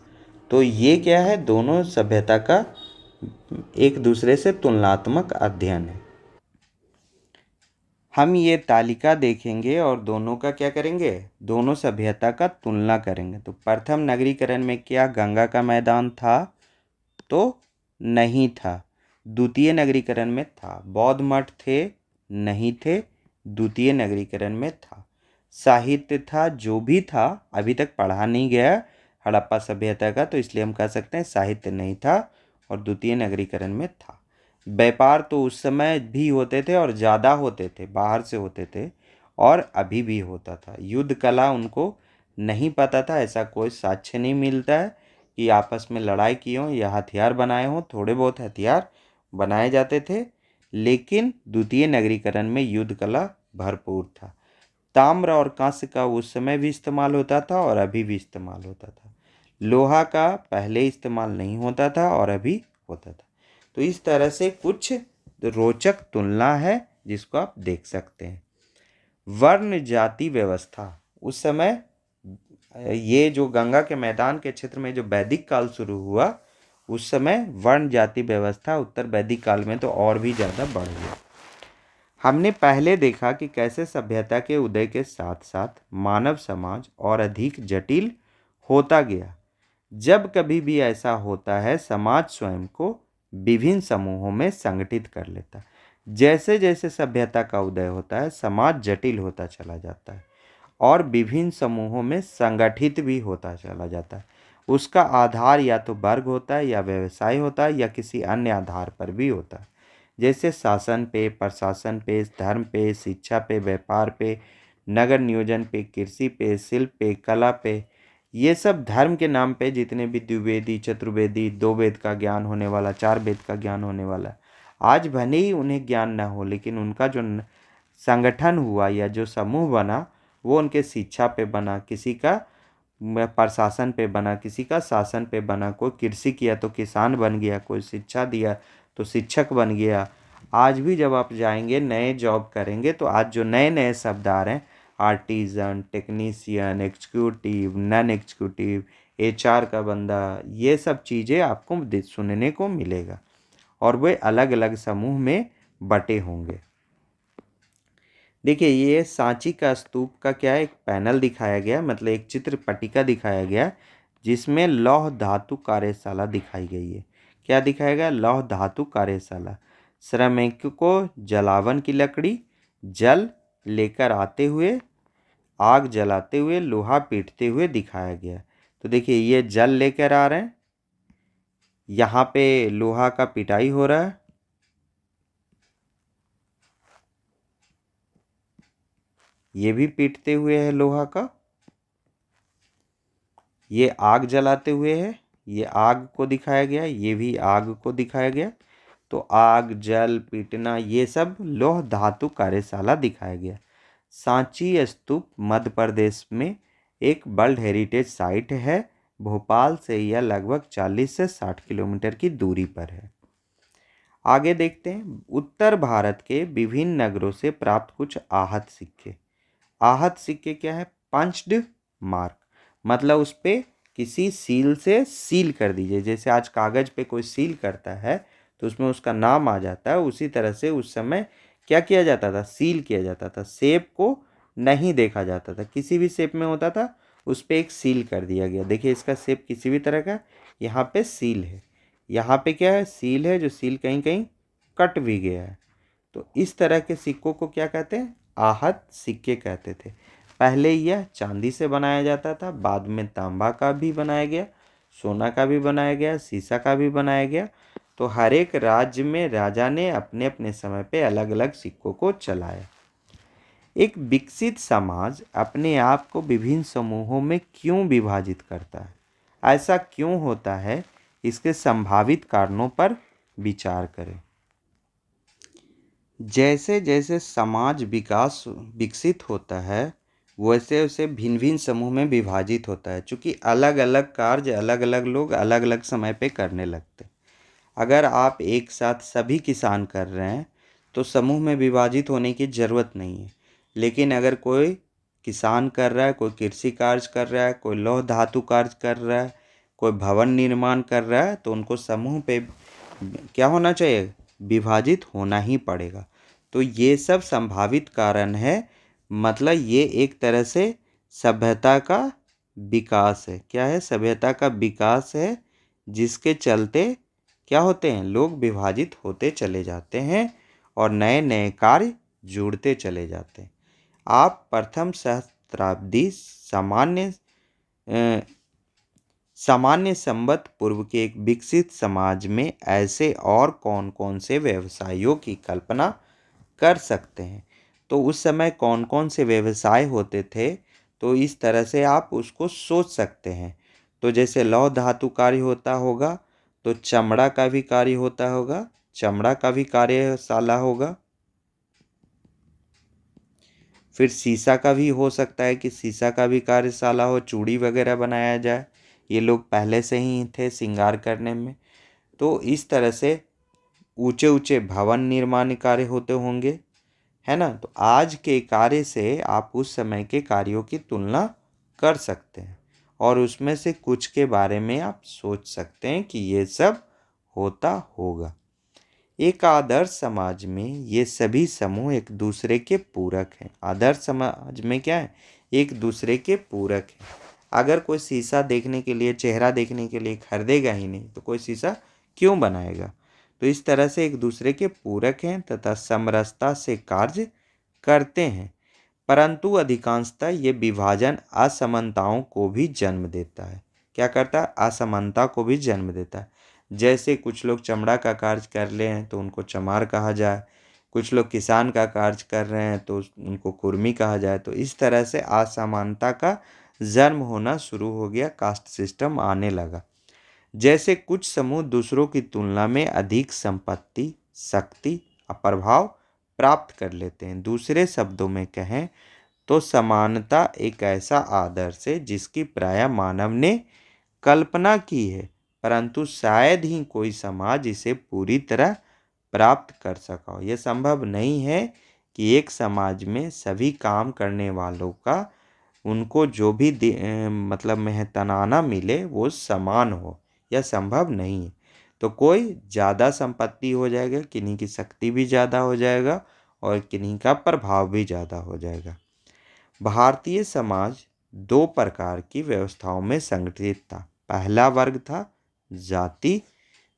तो ये क्या है? दोनों सभ्यता का एक दूसरे से तुलनात्मक अध्ययन है। हम ये तालिका देखेंगे और दोनों का क्या करेंगे? दोनों सभ्यता का तुलना करेंगे। तो प्रथम नगरीकरण में क्या गंगा का मैदान था? तो नहीं था। द्वितीय नगरीकरण में था। बौद्ध मठ थे? नहीं थे। द्वितीय नगरीकरण में था। साहित्य था, जो भी था, अभी तक पढ़ा नहीं गया हड़प्पा सभ्यता का, तो इसलिए हम कह सकते हैं साहित्य नहीं था और द्वितीय नगरीकरण में था। व्यापार तो उस समय भी होते थे और ज़्यादा होते थे, बाहर से होते थे, और अभी भी होता था। युद्ध कला उनको नहीं पता था, ऐसा कोई साक्ष्य नहीं मिलता है कि आपस में लड़ाई की हो या हथियार बनाए हों। थोड़े बहुत हथियार बनाए जाते थे, लेकिन द्वितीय नगरीकरण में युद्ध कला भरपूर था। ताम्र और कांस्य का उस समय भी इस्तेमाल होता था और अभी भी इस्तेमाल होता था। लोहा का पहले इस्तेमाल नहीं होता था और अभी होता था। तो इस तरह से कुछ रोचक तुलना है जिसको आप देख सकते हैं। वर्ण जाति व्यवस्था उस समय, ये जो गंगा के मैदान के क्षेत्र में जो वैदिक काल शुरू हुआ, उस समय वर्ण जाति व्यवस्था उत्तर वैदिक काल में तो और भी ज़्यादा बढ़ गई। हमने पहले देखा कि कैसे सभ्यता के उदय के साथ साथ मानव समाज और अधिक जटिल होता गया। जब कभी भी ऐसा होता है, समाज स्वयं को विभिन्न समूहों में संगठित कर लेता है। जैसे जैसे सभ्यता का उदय होता है, समाज जटिल होता चला जाता है और विभिन्न समूहों में संगठित भी होता चला जाता है। उसका आधार या तो वर्ग होता है, या व्यवसाय होता है, या किसी अन्य आधार पर भी होता है, जैसे शासन पे, प्रशासन पे, धर्म पे, शिक्षा पे, व्यापार पे, नगर नियोजन पे, कृषि पे, शिल्प पे, कला पे। ये सब धर्म के नाम पे जितने भी द्विवेदी, चतुर्वेदी, दो वेद का ज्ञान होने वाला, चार वेद का ज्ञान होने वाला, आज भले ही उन्हें ज्ञान न हो, लेकिन उनका जो संगठन हुआ या जो समूह बना, वो उनके शिक्षा पे बना, किसी का प्रशासन पे बना, किसी का शासन पे बना। कोई कृषि किया तो किसान बन गया, कोई शिक्षा दिया तो शिक्षक बन गया। आज भी जब आप जाएंगे नए जॉब करेंगे, तो आज जो नए नए शब्द आ रहे हैं, artisan, technician, executive, non executive, HR का बंदा, ये सब चीज़ें आपको सुनने को मिलेगा और वे अलग अलग समूह में बटे होंगे। देखिए, ये सांची का स्तूप का क्या है, एक पैनल दिखाया गया, मतलब एक चित्र पट्टिका दिखाया गया, जिसमें लौह धातु कार्यशाला दिखाई गई है। क्या दिखाया गया? लौह धातु कार्यशाला। श्रमिक को जलावन की लकड़ी, जल लेकर आते हुए, आग जलाते हुए, लोहा पीटते हुए दिखाया गया। तो देखिए, ये जल लेकर आ रहे हैं, यहाँ पे लोहा का पिटाई हो रहा है, ये भी पीटते हुए है लोहा का, ये आग जलाते हुए है, ये आग को दिखाया गया, ये भी आग को दिखाया गया। तो आग, जल, पीटना, ये सब लौह धातु कार्यशाला दिखाया गया। सांची स्तूप मध्य प्रदेश में एक वर्ल्ड हेरिटेज साइट है। भोपाल से यह लगभग 40 से 60 किलोमीटर की दूरी पर है। आगे देखते हैं, उत्तर भारत के विभिन्न नगरों से प्राप्त कुछ आहत सिक्के। आहत सिक्के क्या है? पंच्ड मार्क, मतलब उस पे किसी सील से सील कर दीजिए। जैसे आज कागज पे कोई सील करता है तो उसमें उसका नाम आ जाता है, उसी तरह से उस समय क्या किया जाता था? सील किया जाता था। शेप को नहीं देखा जाता था, किसी भी शेप में होता था, उस पर एक सील कर दिया गया। देखिए, इसका शेप किसी भी तरह का, यहाँ पे सील है, यहाँ पे क्या है? सील है, जो सील कहीं कहीं कट भी गया है। तो इस तरह के सिक्कों को क्या कहते हैं? आहत सिक्के कहते थे। पहले यह चांदी से बनाया जाता था, बाद में तांबा का भी बनाया गया, सोना का भी बनाया गया, शीशा का भी बनाया गया। तो हर एक राज्य में राजा ने अपने अपने समय पे अलग अलग सिक्कों को चलाया। एक विकसित समाज अपने आप को विभिन्न समूहों में क्यों विभाजित करता है? ऐसा क्यों होता है? इसके संभावित कारणों पर विचार करें। जैसे जैसे समाज विकसित होता है, वैसे वैसे भिन्न भिन्न समूह में विभाजित होता है, क्योंकि अलग अलग कार्य अलग अलग लोग अलग अलग समय पे करने लगते हैं। अगर आप एक साथ सभी किसान कर रहे हैं तो समूह में विभाजित होने की ज़रूरत नहीं है। लेकिन अगर कोई किसान कर रहा है, कोई कृषि कार्य कर रहा है, कोई लौह धातु कार्य कर रहा है, कोई भवन निर्माण कर रहा है, तो उनको समूह पे क्या होना चाहिए? विभाजित होना ही पड़ेगा। तो ये सब संभावित कारण है, मतलब ये एक तरह से सभ्यता का विकास है। क्या है? सभ्यता का विकास है, जिसके चलते क्या होते हैं? लोग विभाजित होते चले जाते हैं और नए नए कार्य जुड़ते चले जाते हैं। आप प्रथम सहस्त्राब्दी सामान्य सामान्य संवत पूर्व के एक विकसित समाज में ऐसे और कौन कौन से व्यवसायों की कल्पना कर सकते हैं। तो उस समय कौन कौन से व्यवसाय होते थे, तो इस तरह से आप उसको सोच सकते हैं। तो जैसे लौह धातु कार्य होता होगा, तो चमड़ा का भी कार्य होता होगा, चमड़ा का भी कार्यशाला होगा। फिर शीशा का भी हो सकता है कि शीशा का भी कार्यशाला हो, चूड़ी वगैरह बनाया जाए। ये लोग पहले से ही थे श्रृंगार करने में। तो इस तरह से ऊंचे ऊंचे भवन निर्माण कार्य होते होंगे, है ना। तो आज के कार्य से आप उस समय के कार्यों की तुलना कर सकते हैं और उसमें से कुछ के बारे में आप सोच सकते हैं कि ये सब होता होगा। एक आदर्श समाज में ये सभी समूह एक दूसरे के पूरक हैं। आदर्श समाज में क्या है, एक दूसरे के पूरक है। अगर कोई शीशा देखने के लिए, चेहरा देखने के लिए खरीदेगा ही नहीं, तो कोई शीशा क्यों बनाएगा। तो इस तरह से एक दूसरे के पूरक हैं तथा समरसता से कार्य करते हैं। परंतु अधिकांशतः ये विभाजन असमानताओं को भी जन्म देता है। क्या करता है, असमानता को भी जन्म देता है। जैसे कुछ लोग चमड़ा का कार्य कर रहे हैं तो उनको चमार कहा जाए, कुछ लोग किसान का कार्य कर रहे हैं तो उनको कुर्मी कहा जाए। तो इस तरह से असमानता का जन्म होना शुरू हो गया, कास्ट सिस्टम आने लगा। जैसे कुछ समूह दूसरों की तुलना में अधिक संपत्ति, शक्ति और प्रभाव प्राप्त कर लेते हैं। दूसरे शब्दों में कहें तो समानता एक ऐसा आदर्श है जिसकी प्रायः मानव ने कल्पना की है, परंतु शायद ही कोई समाज इसे पूरी तरह प्राप्त कर सका हो। यह संभव नहीं है कि एक समाज में सभी काम करने वालों का, उनको जो भी मतलब मेहनताना मिले वो समान हो, यह संभव नहीं है। तो कोई ज़्यादा संपत्ति हो जाएगा, किन्हीं की शक्ति भी ज़्यादा हो जाएगा और किन्हीं का प्रभाव भी ज़्यादा हो जाएगा। भारतीय समाज दो प्रकार की व्यवस्थाओं में संगठित था। पहला वर्ग था जाति।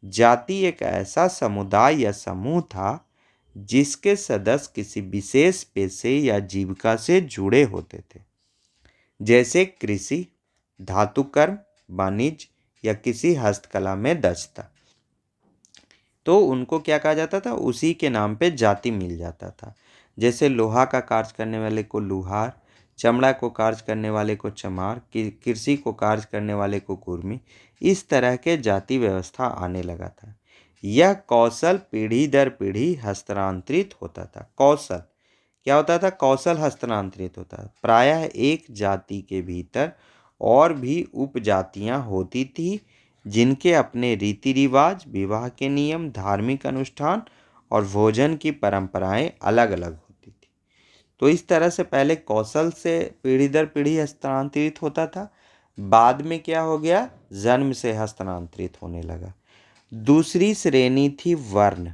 जाति एक ऐसा समुदाय या समूह था जिसके सदस्य किसी विशेष पेशे या जीविका से जुड़े होते थे, जैसे कृषि, धातु कर्म, वाणिज्य या किसी हस्तकला में दक्षता। तो उनको क्या कहा जाता था, उसी के नाम पे जाति मिल जाता था। जैसे लोहा का कार्य करने वाले को लुहार, चमड़ा को कार्य करने वाले को चमार, कृषि को कार्य करने वाले को कुर्मी। इस तरह के जाति व्यवस्था आने लगा था। यह कौशल पीढ़ी दर पीढ़ी हस्तांतरित होता था। कौशल क्या होता था, कौशल हस्तांतरित होता था। प्रायः एक जाति के भीतर और भी उपजातियां होती थी जिनके अपने रीति रिवाज, विवाह के नियम, धार्मिक अनुष्ठान और भोजन की परंपराएं अलग अलग होती थी। तो इस तरह से पहले कौशल से पीढ़ी दर पीढ़ी हस्तांतरित होता था, बाद में क्या हो गया, जन्म से हस्तांतरित होने लगा। दूसरी श्रेणी थी वर्ण,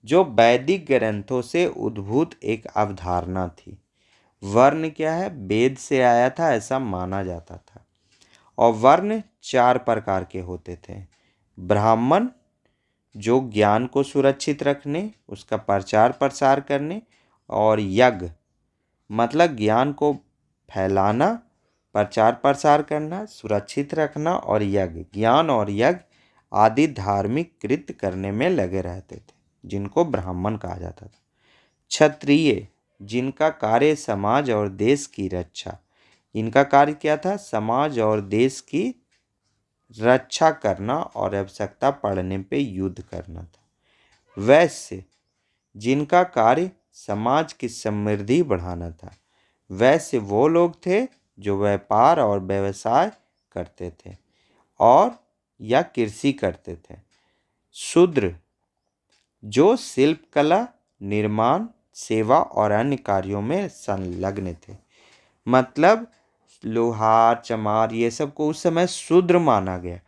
जो वैदिक ग्रंथों से उद्भूत एक अवधारणा थी। वर्ण क्या है, वेद से आया था ऐसा माना जाता था। और वर्ण चार प्रकार के होते थे। ब्राह्मण, जो ज्ञान को सुरक्षित रखने, उसका प्रचार प्रसार करने, और यज्ञ मतलब ज्ञान को फैलाना, प्रचार प्रसार करना, सुरक्षित रखना, और यज्ञ ज्ञान और यज्ञ आदि धार्मिक कृत्य करने में लगे रहते थे, जिनको ब्राह्मण कहा जाता था। क्षत्रिय, जिनका कार्य समाज और देश की रक्षा, इनका कार्य क्या था, समाज और देश की रक्षा करना और आवश्यकता पड़ने पे युद्ध करना था। वैश्य, जिनका कार्य समाज की समृद्धि बढ़ाना था। वैश्य वो लोग थे जो व्यापार और व्यवसाय करते थे और या कृषि करते थे। शूद्र, जो शिल्प कला, निर्माण, सेवा और अन्य कार्यों में संलग्न थे। मतलब लोहार, चमार, ये सब को उस समय शूद्र माना गया,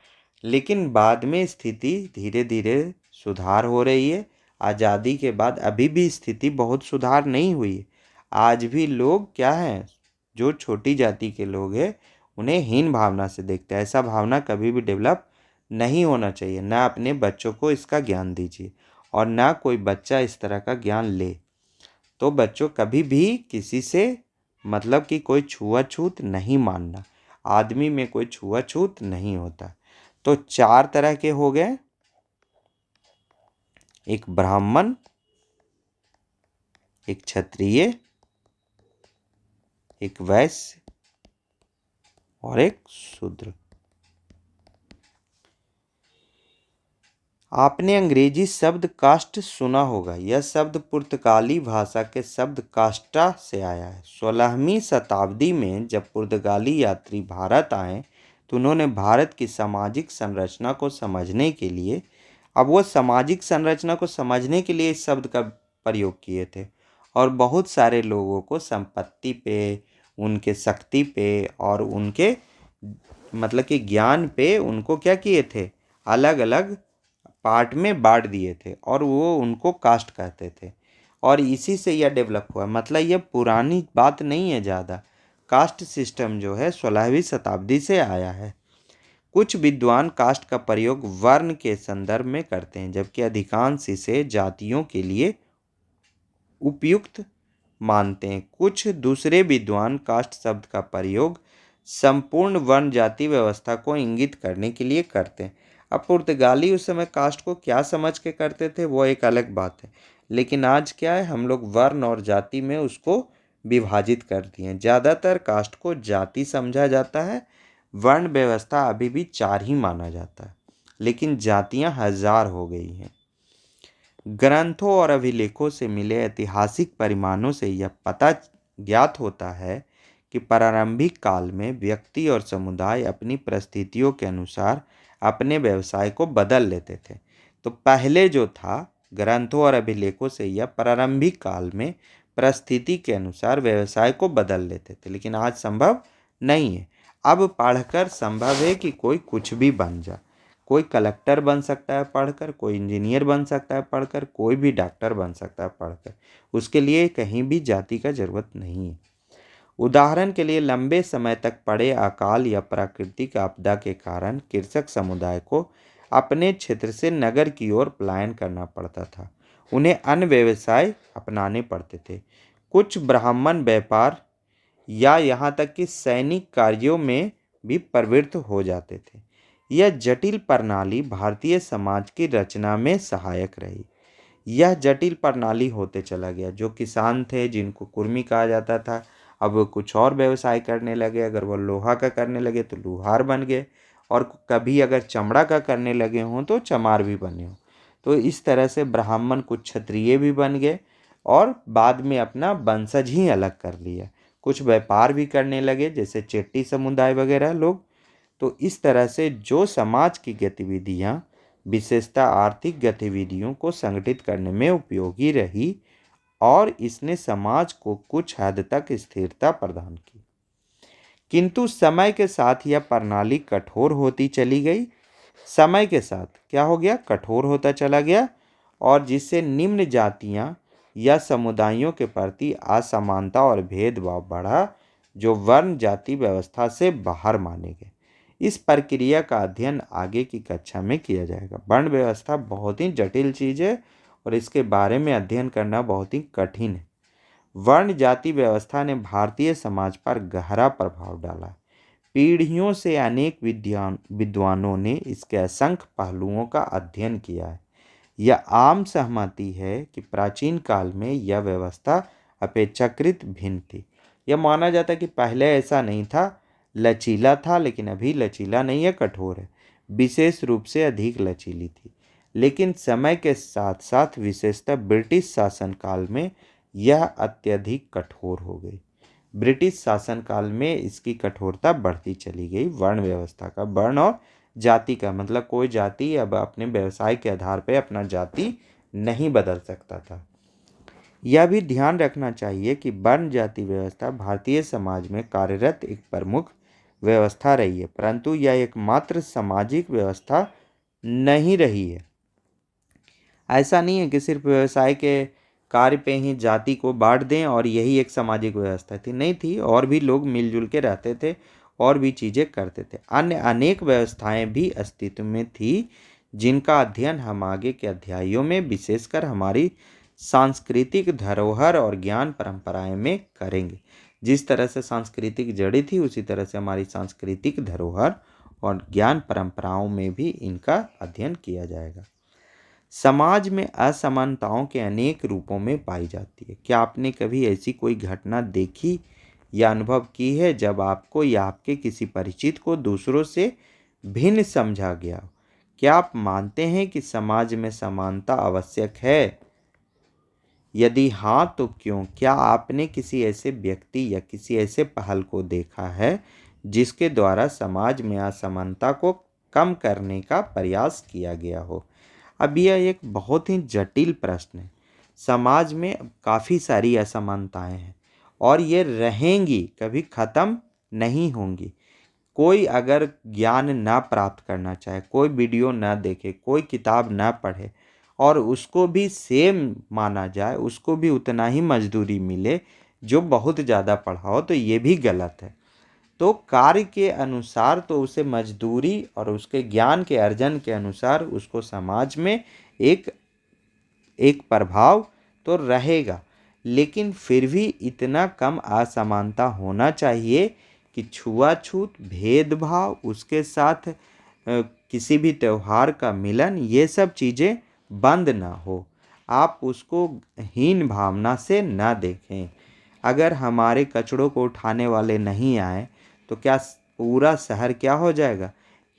लेकिन बाद में स्थिति धीरे धीरे सुधार हो रही है। आज़ादी के बाद अभी भी स्थिति बहुत सुधार नहीं हुई है। आज भी लोग क्या हैं, जो छोटी जाति के लोग हैं उन्हें हीन भावना से देखते हैं। ऐसा भावना कभी भी डेवलप नहीं होना चाहिए। ना अपने बच्चों को इसका ज्ञान दीजिए और ना कोई बच्चा इस तरह का ज्ञान ले। तो बच्चों कभी भी किसी से मतलब कि कोई छुआछूत नहीं मानना। आदमी में कोई छुआछूत नहीं होता। तो 4 तरह के हो गए, एक ब्राह्मण, एक क्षत्रिय, एक वैश्य और एक शूद्र। आपने अंग्रेजी शब्द कास्ट सुना होगा। यह शब्द पुर्तगाली भाषा के शब्द कास्टा से आया है। 16वीं शताब्दी में जब पुर्तगाली यात्री भारत आए तो उन्होंने भारत की सामाजिक संरचना को समझने के लिए, अब वो सामाजिक संरचना को समझने के लिए इस शब्द का प्रयोग किए थे और बहुत सारे लोगों को संपत्ति पे, उनके शक्ति पे और उनके मतलब कि ज्ञान पे उनको क्या किए थे, अलग अलग पार्ट में बांट दिए थे और वो उनको कास्ट कहते थे और इसी से यह डेवलप हुआ। मतलब यह पुरानी बात नहीं है ज़्यादा। कास्ट सिस्टम जो है 16वीं शताब्दी से आया है। कुछ विद्वान कास्ट का प्रयोग वर्ण के संदर्भ में करते हैं, जबकि अधिकांश इसे जातियों के लिए उपयुक्त मानते हैं। कुछ दूसरे विद्वान कास्ट शब्द का प्रयोग संपूर्ण वर्ण जाति व्यवस्था को इंगित करने के लिए करते हैं। अब पुर्तगाली उस समय कास्ट को क्या समझ के करते थे वो एक अलग बात है, लेकिन आज क्या है, हम लोग वर्ण और जाति में उसको विभाजित कर दिए हैं। ज़्यादातर कास्ट को जाति समझा जाता है। वर्ण व्यवस्था अभी भी 4 ही माना जाता है, लेकिन जातियां 1000 हो गई हैं। ग्रंथों और अभिलेखों से मिले ऐतिहासिक परिमाणों से यह पता ज्ञात होता है कि प्रारंभिक काल में व्यक्ति और समुदाय अपनी परिस्थितियों के अनुसार अपने व्यवसाय को बदल लेते थे। तो पहले जो था, ग्रंथों और अभिलेखों से यह प्रारंभिक काल में परिस्थिति के अनुसार व्यवसाय को बदल लेते थे, लेकिन आज संभव नहीं है। अब पढ़कर संभव है कि कोई कुछ भी बन जाए। कोई कलेक्टर बन सकता है पढ़कर, कोई इंजीनियर बन सकता है पढ़कर, कोई भी डॉक्टर बन सकता है पढ़कर। उसके लिए कहीं भी जाति का जरूरत नहीं है। उदाहरण के लिए लंबे समय तक पड़े अकाल या प्राकृतिक आपदा के कारण कृषक समुदाय को अपने क्षेत्र से नगर की ओर पलायन करना पड़ता था। उन्हें अन्य व्यवसाय अपनाने पड़ते थे। कुछ ब्राह्मण व्यापार या यहाँ तक कि सैनिक कार्यों में भी प्रवृत्त हो जाते थे। यह जटिल प्रणाली भारतीय समाज की रचना में सहायक रही। यह जटिल प्रणाली होते चला गया। जो किसान थे जिनको कुर्मी कहा जाता था, अब वो कुछ और व्यवसाय करने लगे। अगर वो लोहा का करने लगे तो लोहार बन गए, और कभी अगर चमड़ा का करने लगे हों तो चमार भी बने हों। तो इस तरह से ब्राह्मण कुछ क्षत्रिय भी बन गए और बाद में अपना वंशज ही अलग कर लिया। कुछ व्यापार भी करने लगे, जैसे चेट्टी समुदाय वगैरह लोग। तो इस तरह से जो समाज की गतिविधियाँ विशेषतः आर्थिक गतिविधियों को संगठित करने में उपयोगी रही और इसने समाज को कुछ हद तक स्थिरता प्रदान की। किंतु समय के साथ यह प्रणाली कठोर होती चली गई। समय के साथ क्या हो गया, कठोर होता चला गया, और जिससे निम्न जातियां या समुदायों के प्रति असमानता और भेदभाव बढ़ा, जो वर्ण जाति व्यवस्था से बाहर माने गए। इस प्रक्रिया का अध्ययन आगे की कक्षा में किया जाएगा। वर्ण व्यवस्था बहुत ही जटिल चीज़ है और इसके बारे में अध्ययन करना बहुत ही कठिन है। वर्ण जाति व्यवस्था ने भारतीय समाज पर गहरा प्रभाव डाला। पीढ़ियों से अनेक विद्वानों ने इसके असंख्य पहलुओं का अध्ययन किया है। यह आम सहमति है कि प्राचीन काल में यह व्यवस्था अपेक्षाकृत भिन्न थी। यह माना जाता है कि पहले ऐसा नहीं था, लचीला था, लेकिन अभी लचीला नहीं है, कठोर है। विशेष रूप से अधिक लचीली थी, लेकिन समय के साथ साथ विशेषतः ब्रिटिश शासनकाल में यह अत्यधिक कठोर हो गई। ब्रिटिश शासनकाल में इसकी कठोरता बढ़ती चली गई। वर्ण व्यवस्था का, वर्ण और जाति का मतलब कोई जाति अब अपने व्यवसाय के आधार पर अपना जाति नहीं बदल सकता था। यह भी ध्यान रखना चाहिए कि वर्ण जाति व्यवस्था भारतीय समाज में कार्यरत एक प्रमुख व्यवस्था रही है, परंतु यह एकमात्र सामाजिक व्यवस्था नहीं रही है। ऐसा नहीं है कि सिर्फ व्यवसाय के कार्य पे ही जाति को बांट दें और यही एक सामाजिक व्यवस्था थी, नहीं थी। और भी लोग मिलजुल के रहते थे और भी चीज़ें करते थे। अन्य अनेक व्यवस्थाएं भी अस्तित्व में थी, जिनका अध्ययन हम आगे के अध्यायों में विशेषकर हमारी सांस्कृतिक धरोहर और ज्ञान परंपराएं में करेंगे। जिस तरह से सांस्कृतिक जड़ी थी उसी तरह से हमारी सांस्कृतिक धरोहर और ज्ञान परंपराओं में भी इनका अध्ययन किया जाएगा। समाज में असमानताओं के अनेक रूपों में पाई जाती है। क्या आपने कभी ऐसी कोई घटना देखी या अनुभव की है जब आपको या आपके किसी परिचित को दूसरों से भिन्न समझा गया हो? क्या आप मानते हैं कि समाज में समानता आवश्यक है? यदि हाँ तो क्यों? क्या आपने किसी ऐसे व्यक्ति या किसी ऐसे पहल को देखा है जिसके द्वारा समाज में असमानता को कम करने का प्रयास किया गया हो? अब यह एक बहुत ही जटिल प्रश्न है। समाज में काफ़ी सारी असमानताएं हैं और ये रहेंगी, कभी ख़त्म नहीं होंगी। कोई अगर ज्ञान ना प्राप्त करना चाहे, कोई वीडियो ना देखे, कोई किताब ना पढ़े और उसको भी सेम माना जाए, उसको भी उतना ही मजदूरी मिले जो बहुत ज़्यादा पढ़ा हो, तो ये भी गलत है। तो कार्य के अनुसार तो उसे मजदूरी और उसके ज्ञान के अर्जन के अनुसार उसको समाज में एक प्रभाव तो रहेगा, लेकिन फिर भी इतना कम असमानता होना चाहिए कि छुआछूत, भेदभाव, उसके साथ किसी भी त्यौहार का मिलन, ये सब चीज़ें बंद ना हो। आप उसको हीन भावना से ना देखें। अगर हमारे कचड़ों को उठाने वाले नहीं आए तो क्या पूरा शहर क्या हो जाएगा?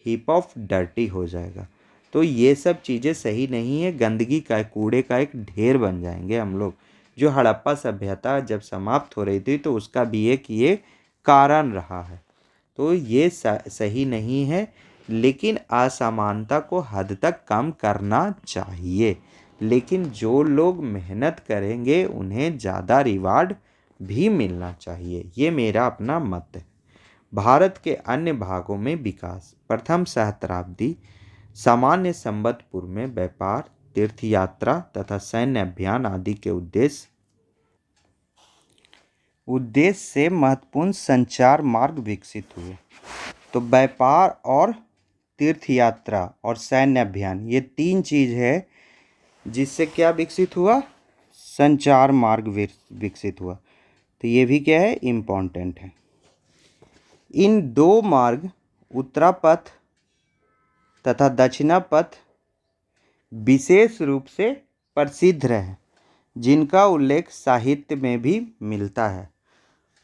हीप ऑफ डर्टी हो जाएगा। तो ये सब चीज़ें सही नहीं है। गंदगी का, कूड़े का एक ढेर बन जाएंगे हम लोग। जो हड़प्पा सभ्यता जब समाप्त हो रही थी तो उसका भी एक ये कारण रहा है। तो ये सही नहीं है, लेकिन असमानता को हद तक कम करना चाहिए। लेकिन जो लोग मेहनत करेंगे उन्हें ज़्यादा रिवार्ड भी मिलना चाहिए। ये मेरा अपना मत है। भारत के अन्य भागों में विकास। प्रथम सहस्त्राब्दी सामान्य संबतपुर में व्यापार, तीर्थयात्रा तथा सैन्य अभियान आदि के उद्देश्य से महत्वपूर्ण संचार मार्ग विकसित हुए। तो व्यापार और तीर्थयात्रा और सैन्य अभियान, ये तीन चीज़ है जिससे क्या विकसित हुआ? संचार मार्ग विकसित हुआ। तो ये भी क्या है? इम्पोर्टेंट है। इन दो मार्ग उत्तरापथ तथा दक्षिणापथ विशेष रूप से प्रसिद्ध रहे, जिनका उल्लेख साहित्य में भी मिलता है।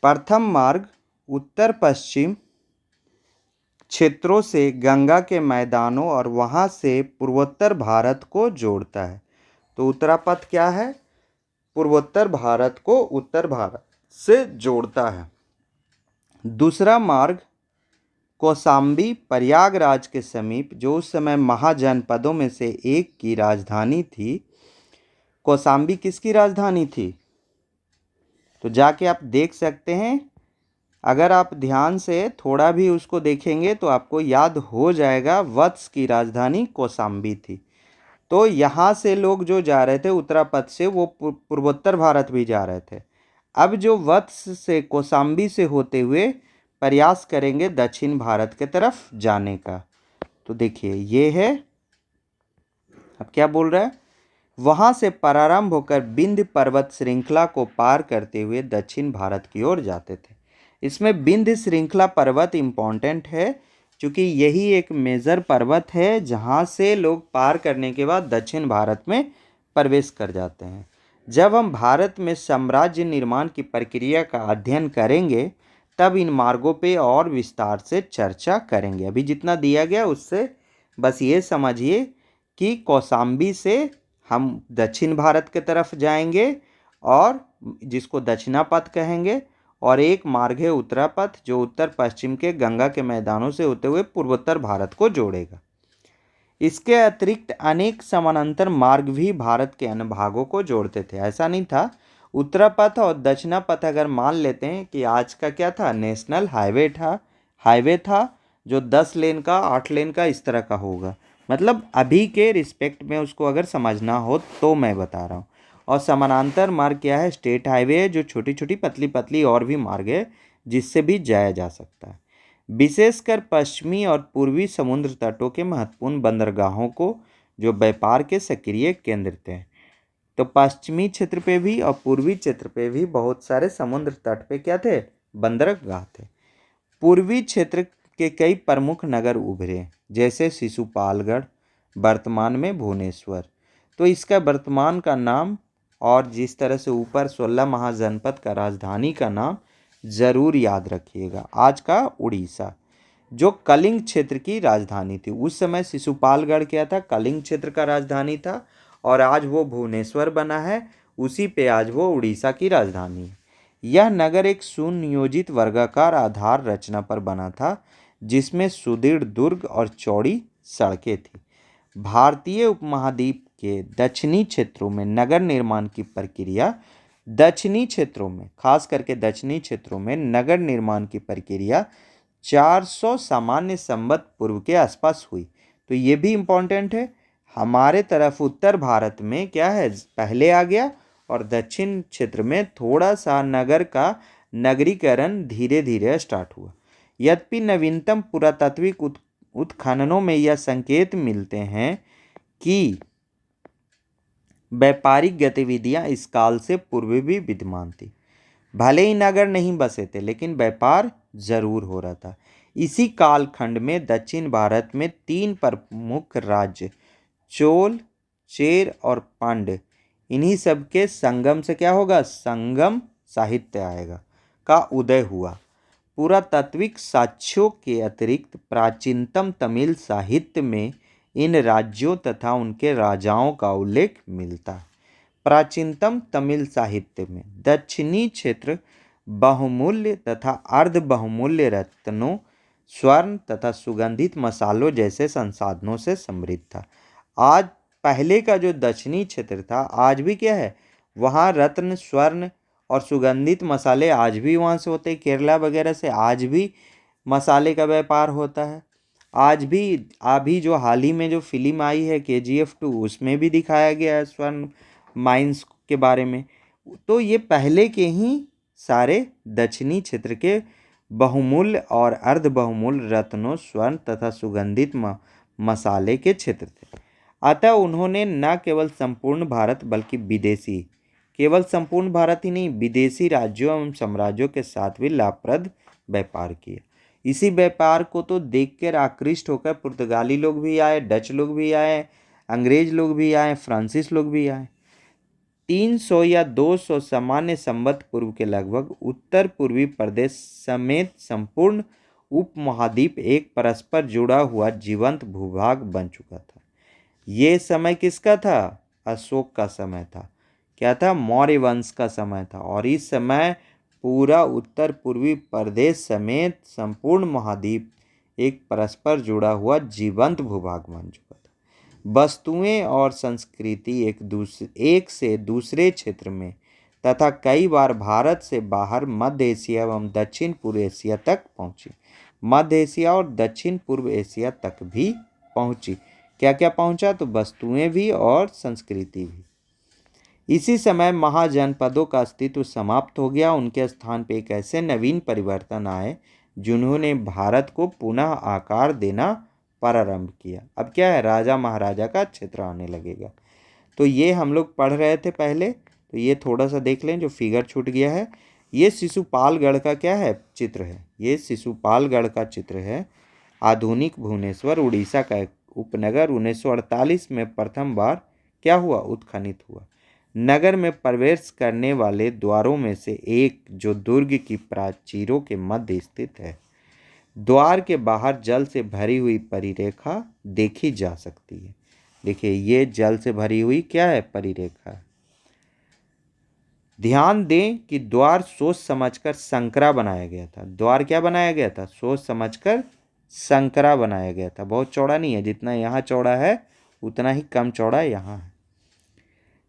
प्रथम मार्ग उत्तर पश्चिम क्षेत्रों से गंगा के मैदानों और वहाँ से पूर्वोत्तर भारत को जोड़ता है। तो उत्तरापथ क्या है? पूर्वोत्तर भारत को उत्तर भारत से जोड़ता है। दूसरा मार्ग कौशाम्बी प्रयागराज के समीप, जो उस समय महाजनपदों में से एक की राजधानी थी। कौशाम्बी किसकी राजधानी थी? तो जाके आप देख सकते हैं। अगर आप ध्यान से थोड़ा भी उसको देखेंगे तो आपको याद हो जाएगा, वत्स की राजधानी कौशाम्बी थी। तो यहाँ से लोग जो जा रहे थे उत्तरापथ से, वो पूर्वोत्तर भारत भी जा रहे थे। अब जो वत्स से, कौशाम्बी से होते हुए प्रयास करेंगे दक्षिण भारत के तरफ जाने का। तो देखिए ये है, अब क्या बोल रहा है? वहाँ से प्रारंभ होकर विंध्य पर्वत श्रृंखला को पार करते हुए दक्षिण भारत की ओर जाते थे। इसमें विंध्य श्रृंखला पर्वत इम्पॉर्टेंट है, क्योंकि यही एक मेजर पर्वत है जहाँ से लोग पार करने के बाद दक्षिण भारत में प्रवेश कर जाते हैं। जब हम भारत में साम्राज्य निर्माण की प्रक्रिया का अध्ययन करेंगे तब इन मार्गों पे और विस्तार से चर्चा करेंगे। अभी जितना दिया गया उससे बस ये समझिए कि कौशाम्बी से हम दक्षिण भारत के तरफ जाएंगे, और जिसको दक्षिणापथ कहेंगे, और एक मार्ग है उत्तरापथ जो उत्तर पश्चिम के गंगा के मैदानों से होते हुए पूर्वोत्तर भारत को जोड़ेगा। इसके अतिरिक्त अनेक समानांतर मार्ग भी भारत के अन्य भागों को जोड़ते थे। ऐसा नहीं था। उत्तरापथ और दक्षिणापथ अगर मान लेते हैं कि आज का क्या था? नेशनल हाईवे था जो 10 लेन का, 8 लेन का, इस तरह का होगा। मतलब अभी के रिस्पेक्ट में उसको अगर समझना हो तो मैं बता रहा हूँ। और समानांतर मार्ग क्या है? स्टेट हाईवे है, जो छोटी छोटी पतली पतली और भी मार्ग है जिससे भी जाया जा सकता है। विशेषकर पश्चिमी और पूर्वी समुद्र तटों के महत्वपूर्ण बंदरगाहों को, जो व्यापार के सक्रिय केंद्र थे। तो पश्चिमी क्षेत्र पे भी और पूर्वी क्षेत्र पे भी बहुत सारे समुद्र तट पे क्या थे? बंदरगाह थे। पूर्वी क्षेत्र के कई प्रमुख नगर उभरे, जैसे शिशुपालगढ़, वर्तमान में भुवनेश्वर। तो इसका वर्तमान का नाम और जिस तरह से ऊपर 16 महाजनपद का राजधानी का नाम जरूर याद रखिएगा। आज का उड़ीसा, जो कलिंग क्षेत्र की राजधानी थी। उस समय शिशुपालगढ़ क्या था, कलिंग क्षेत्र का राजधानी था, और आज वो भुवनेश्वर बना है। उसी पे आज वो उड़ीसा की राजधानी है। यह नगर एक सुनियोजित वर्गाकार आधार रचना पर बना था, जिसमें सुदृढ़ दुर्ग और चौड़ी सड़कें थी। भारतीय उपमहाद्वीप के दक्षिणी क्षेत्रों में नगर निर्माण की प्रक्रिया दक्षिणी क्षेत्रों में खास करके दक्षिणी क्षेत्रों में नगर निर्माण की प्रक्रिया 400 सामान्य संवत पूर्व के आसपास हुई। तो ये भी इम्पोर्टेंट है। हमारे तरफ उत्तर भारत में क्या है, पहले आ गया, और दक्षिण क्षेत्र में थोड़ा सा नगर का नगरीकरण धीरे धीरे स्टार्ट हुआ। यद्यपि नवीनतम पुरातात्विक उत्खननों में यह संकेत मिलते हैं कि व्यापारिक गतिविधियां इस काल से पूर्व भी विद्यमान थी। भले ही नगर नहीं बसे थे, लेकिन व्यापार जरूर हो रहा था। इसी कालखंड में दक्षिण भारत में 3 प्रमुख राज्य, चोल, चेर और पांड्य, इन्हीं सब के संगम से क्या होगा, संगम साहित्य आएगा, का उदय हुआ। पुरातात्विक साक्ष्यों के अतिरिक्त प्राचीनतम तमिल साहित्य में इन राज्यों तथा उनके राजाओं का उल्लेख मिलता है। प्राचीनतम तमिल साहित्य में दक्षिणी क्षेत्र बहुमूल्य तथा अर्ध बहुमूल्य रत्नों, स्वर्ण तथा सुगंधित मसालों जैसे संसाधनों से समृद्ध था। आज पहले का जो दक्षिणी क्षेत्र था, आज भी क्या है, वहाँ रत्न, स्वर्ण और सुगंधित मसाले आज भी वहाँ से होते हैं। केरला वगैरह से आज भी मसाले का व्यापार होता है। आज भी अभी जो हाल ही में जो फिल्म आई है KGF 2, उसमें भी दिखाया गया है स्वर्ण माइंस के बारे में। तो ये पहले के ही सारे दक्षिणी क्षेत्र के बहुमूल्य और अर्ध बहुमूल्य रत्नों, स्वर्ण तथा सुगंधित मसाले के क्षेत्र थे। अतः उन्होंने न केवल संपूर्ण भारत बल्कि विदेशी, केवल संपूर्ण भारत ही नहीं, विदेशी राज्यों एवं साम्राज्यों के साथ भी लाभप्रद व्यापार किया। इसी व्यापार को तो देखकर आकृष्ट होकर पुर्तगाली लोग भी आए, डच लोग भी आए, अंग्रेज लोग भी आए, फ्रांसीस लोग भी आए। 300 या 200 सामान्य संवत पूर्व के लगभग उत्तर पूर्वी प्रदेश समेत संपूर्ण उपमहाद्वीप एक परस्पर जुड़ा हुआ जीवंत भूभाग बन चुका था। ये समय किसका था? अशोक का समय था। क्या था? मौर्य वंश का समय था। और इस समय पूरा उत्तर पूर्वी प्रदेश समेत संपूर्ण महाद्वीप एक परस्पर जुड़ा हुआ जीवंत भूभाग बन चुका था। वस्तुएं और संस्कृति एक से दूसरे क्षेत्र में तथा कई बार भारत से बाहर मध्य एशिया एवं दक्षिण पूर्व एशिया तक पहुंची। मध्य एशिया और दक्षिण पूर्व एशिया तक भी पहुंची। क्या क्या पहुंचा? तो वस्तुएं भी और संस्कृति भी। इसी समय महाजनपदों का अस्तित्व समाप्त हो गया। उनके स्थान पर एक ऐसे नवीन परिवर्तन आए जिन्होंने भारत को पुनः आकार देना प्रारंभ किया। अब क्या है? राजा महाराजा का क्षेत्र आने लगेगा। तो ये हम लोग पढ़ रहे थे पहले, तो ये थोड़ा सा देख लें, जो फिगर छूट गया है। ये शिशुपालगढ़ का क्या है? चित्र है। ये शिशुपालगढ़ का चित्र है। आधुनिक भुवनेश्वर उड़ीसा का एक उपनगर 1948 में प्रथम बार क्या हुआ? उत्खनित हुआ। नगर में प्रवेश करने वाले द्वारों में से एक, जो दुर्ग की प्राचीरों के मध्य स्थित है। द्वार के बाहर जल से भरी हुई परिरेखा देखी जा सकती है। देखिए, ये जल से भरी हुई क्या है? परिरेखा। ध्यान दें कि द्वार सोच समझकर संकरा बनाया गया था। द्वार क्या बनाया गया था? सोच समझकर संकरा बनाया गया था। बहुत चौड़ा नहीं है, जितना यहाँ चौड़ा है उतना ही कम चौड़ा यहाँ है,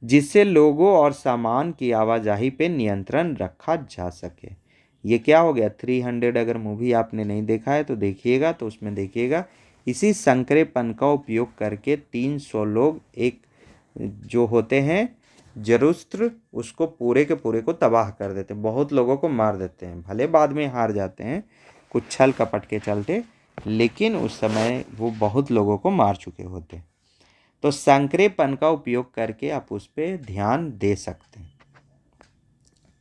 जिससे लोगों और सामान की आवाजाही पे नियंत्रण रखा जा सके। ये क्या हो गया? 300 अगर मूवी आपने नहीं देखा है तो देखिएगा, तो उसमें देखिएगा इसी संकरेपन का उपयोग करके 300 लोग एक जो होते हैं जरुस्त्र, उसको पूरे के पूरे को तबाह कर देते हैं। बहुत लोगों को मार देते हैं। भले बाद में हार जाते हैं कुछ छल कपट के चलते, लेकिन उस समय वो बहुत लोगों को मार चुके होते हैं। तो संकरेपन का उपयोग करके आप उस पर ध्यान दे सकते हैं।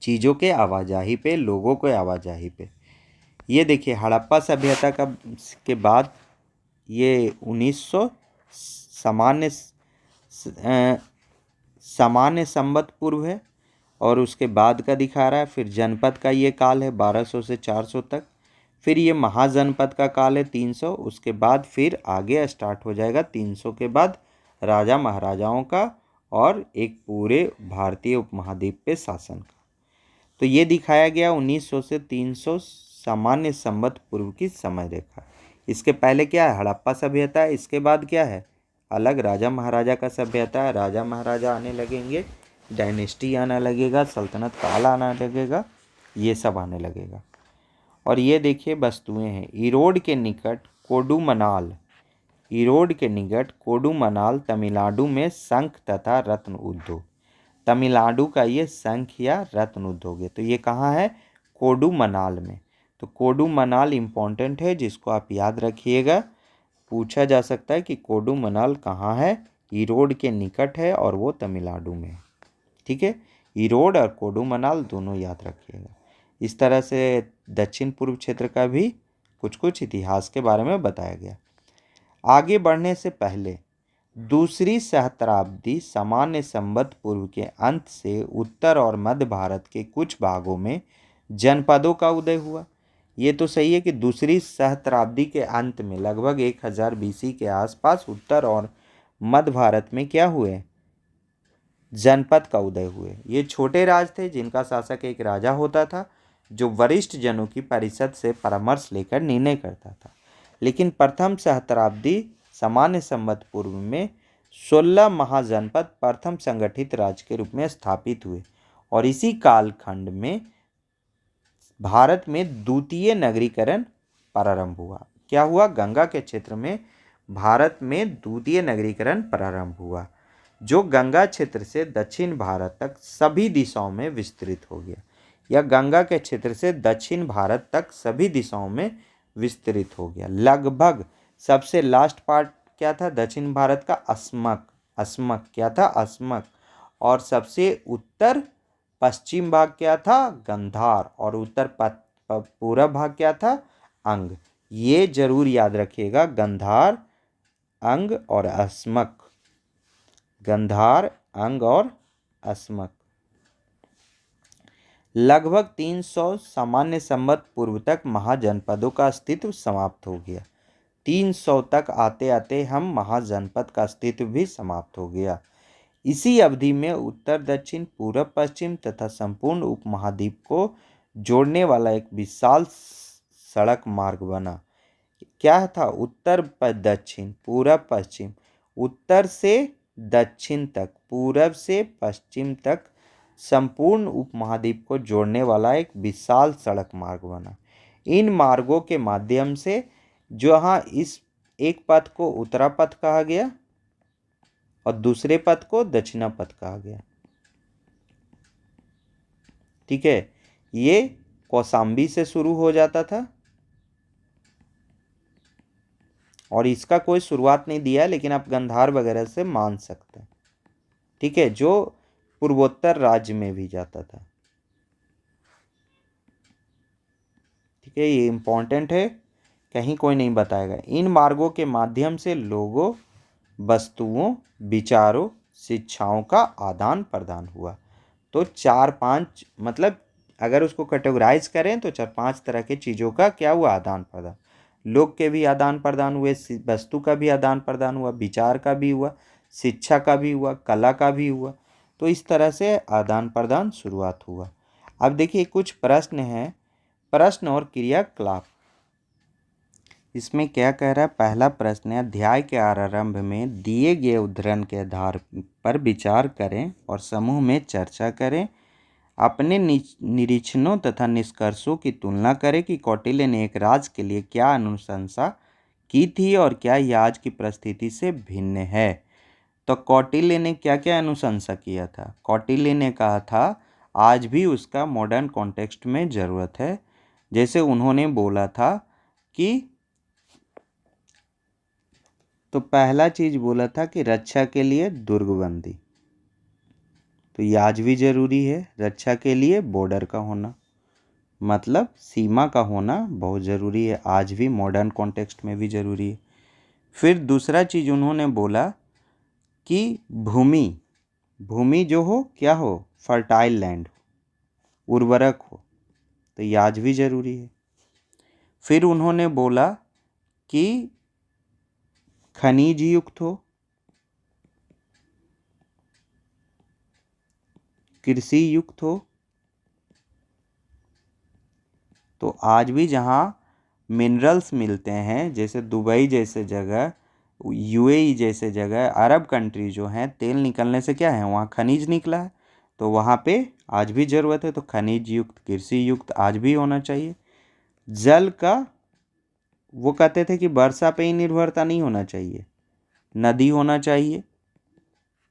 चीज़ों के आवाजाही पे, लोगों के आवाजाही पे। ये देखिए हड़प्पा सभ्यता का के बाद ये 1900 सामान्य सामान्य संवत पूर्व है, और उसके बाद का दिखा रहा है। फिर जनपद का ये काल है 1200 से 400 तक। फिर ये महाजनपद का काल है 300। उसके बाद फिर आगे स्टार्ट हो जाएगा 300 के बाद राजा महाराजाओं का और एक पूरे भारतीय उपमहाद्वीप पे शासन का। तो ये दिखाया गया 1900 से 300 सामान्य संवत पूर्व की समय रेखा। इसके पहले क्या है, हड़प्पा सभ्यता है। इसके बाद क्या है, अलग राजा महाराजा का सभ्यता है। राजा महाराजा आने लगेंगे, डायनेस्टी आना लगेगा, सल्तनत काल आना लगेगा, ये सब आने लगेगा। और ये देखिए वस्तुएं हैं। ईरोड के निकट कोडुमनाल, ईरोड के निकट कोडुमनाल तमिलनाडु में शंख तथा रत्न उद्योग। तमिलनाडु का ये शंख या रत्न उद्योग है। तो ये कहाँ है, कोडुमनाल में। तो कोडुमनाल इम्पोर्टेंट है, जिसको आप याद रखिएगा। पूछा जा सकता है कि कोडुमनाल कहाँ है, ईरोड के निकट है और वो तमिलनाडु में है। ठीक है, ईरोड और कोडुमनाल दोनों याद रखिएगा। इस तरह से दक्षिण पूर्व क्षेत्र का भी कुछ कुछ इतिहास के बारे में बताया गया। आगे बढ़ने से पहले दूसरी सहस्त्राब्दी सामान्य संवत पूर्व के अंत से उत्तर और मध्य भारत के कुछ भागों में जनपदों का उदय हुआ। ये तो सही है कि दूसरी सहस्त्राब्दी के अंत में लगभग 1000 BC के आसपास उत्तर और मध्य भारत में क्या हुए, जनपद का उदय हुए। ये छोटे राज थे जिनका शासक एक राजा होता था, जो वरिष्ठ जनों की परिषद से परामर्श लेकर निर्णय करता था। लेकिन प्रथम सहस्त्राब्दी सामान्य संवत पूर्व में 16 महाजनपद प्रथम संगठित राज्य के रूप में स्थापित हुए, और इसी कालखंड में भारत में द्वितीय नगरीकरण प्रारंभ हुआ। क्या हुआ, गंगा के क्षेत्र में भारत में द्वितीय नगरीकरण प्रारंभ हुआ, जो गंगा क्षेत्र से दक्षिण भारत तक सभी दिशाओं में विस्तृत हो गया। यह गंगा के क्षेत्र से दक्षिण भारत तक सभी दिशाओं में विस्तृत हो गया। लगभग सबसे लास्ट पार्ट क्या था दक्षिण भारत का, अस्मक। अस्मक क्या था, अस्मक। और सबसे उत्तर पश्चिम भाग क्या था, गंधार। और उत्तर पूर्व भाग क्या था, अंग। ये जरूर याद रखिएगा, गंधार, अंग और अस्मक। गंधार, अंग और अस्मक। लगभग 300 सामान्य संवत पूर्व तक महाजनपदों का अस्तित्व समाप्त हो गया। 300 तक आते आते हम महाजनपद का अस्तित्व भी समाप्त हो गया। इसी अवधि में उत्तर दक्षिण पूर्व पश्चिम तथा संपूर्ण उपमहाद्वीप को जोड़ने वाला एक विशाल सड़क मार्ग बना। क्या था, उत्तर दक्षिण पूर्व पश्चिम, उत्तर से दक्षिण तक, पूर्व से पश्चिम तक संपूर्ण उपमहाद्वीप को जोड़ने वाला एक विशाल सड़क मार्ग बना। इन मार्गों के माध्यम से जहाँ इस एक पथ को उत्तरा पथ कहा गया और दूसरे पथ को दक्षिणा पथ कहा गया। ठीक है, ये कौशाम्बी से शुरू हो जाता था और इसका कोई शुरुआत नहीं दिया, लेकिन आप गंधार वगैरह से मान सकते हैं। ठीक है, जो पूर्वोत्तर राज्य में भी जाता था। ठीक है, ये इंपॉर्टेंट है, कहीं कोई नहीं बताएगा। इन मार्गों के माध्यम से लोगों, वस्तुओं, विचारों, शिक्षाओं का आदान प्रदान हुआ। तो 4-5 मतलब अगर उसको कैटेगराइज करें तो 4-5 तरह के चीज़ों का क्या हुआ, आदान प्रदान। लोग के भी आदान प्रदान हुए, वस्तु का भी आदान प्रदान हुआ, विचार का भी हुआ, शिक्षा का भी हुआ, कला का भी हुआ। तो इस तरह से आदान प्रदान शुरुआत हुआ। अब देखिए कुछ प्रश्न हैं, प्रश्न और क्रियाकलाप। इसमें क्या कह रहा है, पहला प्रश्न है, अध्याय के आरंभ में दिए गए उद्धरण के आधार पर विचार करें और समूह में चर्चा करें। अपने निरीक्षणों तथा निष्कर्षों की तुलना करें कि कौटिल्य ने एक राज के लिए क्या अनुशंसा की थी और क्या यह आज की परिस्थिति से भिन्न है। तो कौटिल्य ने क्या क्या अनुशंसा किया था, कौटिल्य ने कहा था आज भी उसका मॉडर्न कॉन्टेक्स्ट में ज़रूरत है। जैसे उन्होंने बोला था कि, तो पहला चीज बोला था कि रक्षा के लिए दुर्गबंदी, तो ये आज भी ज़रूरी है। रक्षा के लिए बॉर्डर का होना, मतलब सीमा का होना बहुत ज़रूरी है, आज भी मॉडर्न कॉन्टेक्स्ट में भी ज़रूरी है। फिर दूसरा चीज़ उन्होंने बोला कि भूमि जो हो क्या हो, फर्टाइल लैंड, उर्वरक हो, तो ये आज भी ज़रूरी है। फिर उन्होंने बोला कि खनिज युक्त हो, कृषि युक्त हो। तो आज भी जहाँ मिनरल्स मिलते हैं, जैसे दुबई जैसे जगह, यूएई जैसे जगह, अरब कंट्री जो हैं, तेल निकलने से क्या है, वहाँ खनिज निकला है, तो वहाँ पे आज भी ज़रूरत है। तो खनिज युक्त, कृषि युक्त आज भी होना चाहिए। जल का वो कहते थे कि वर्षा पे ही निर्भरता नहीं होना चाहिए, नदी होना चाहिए,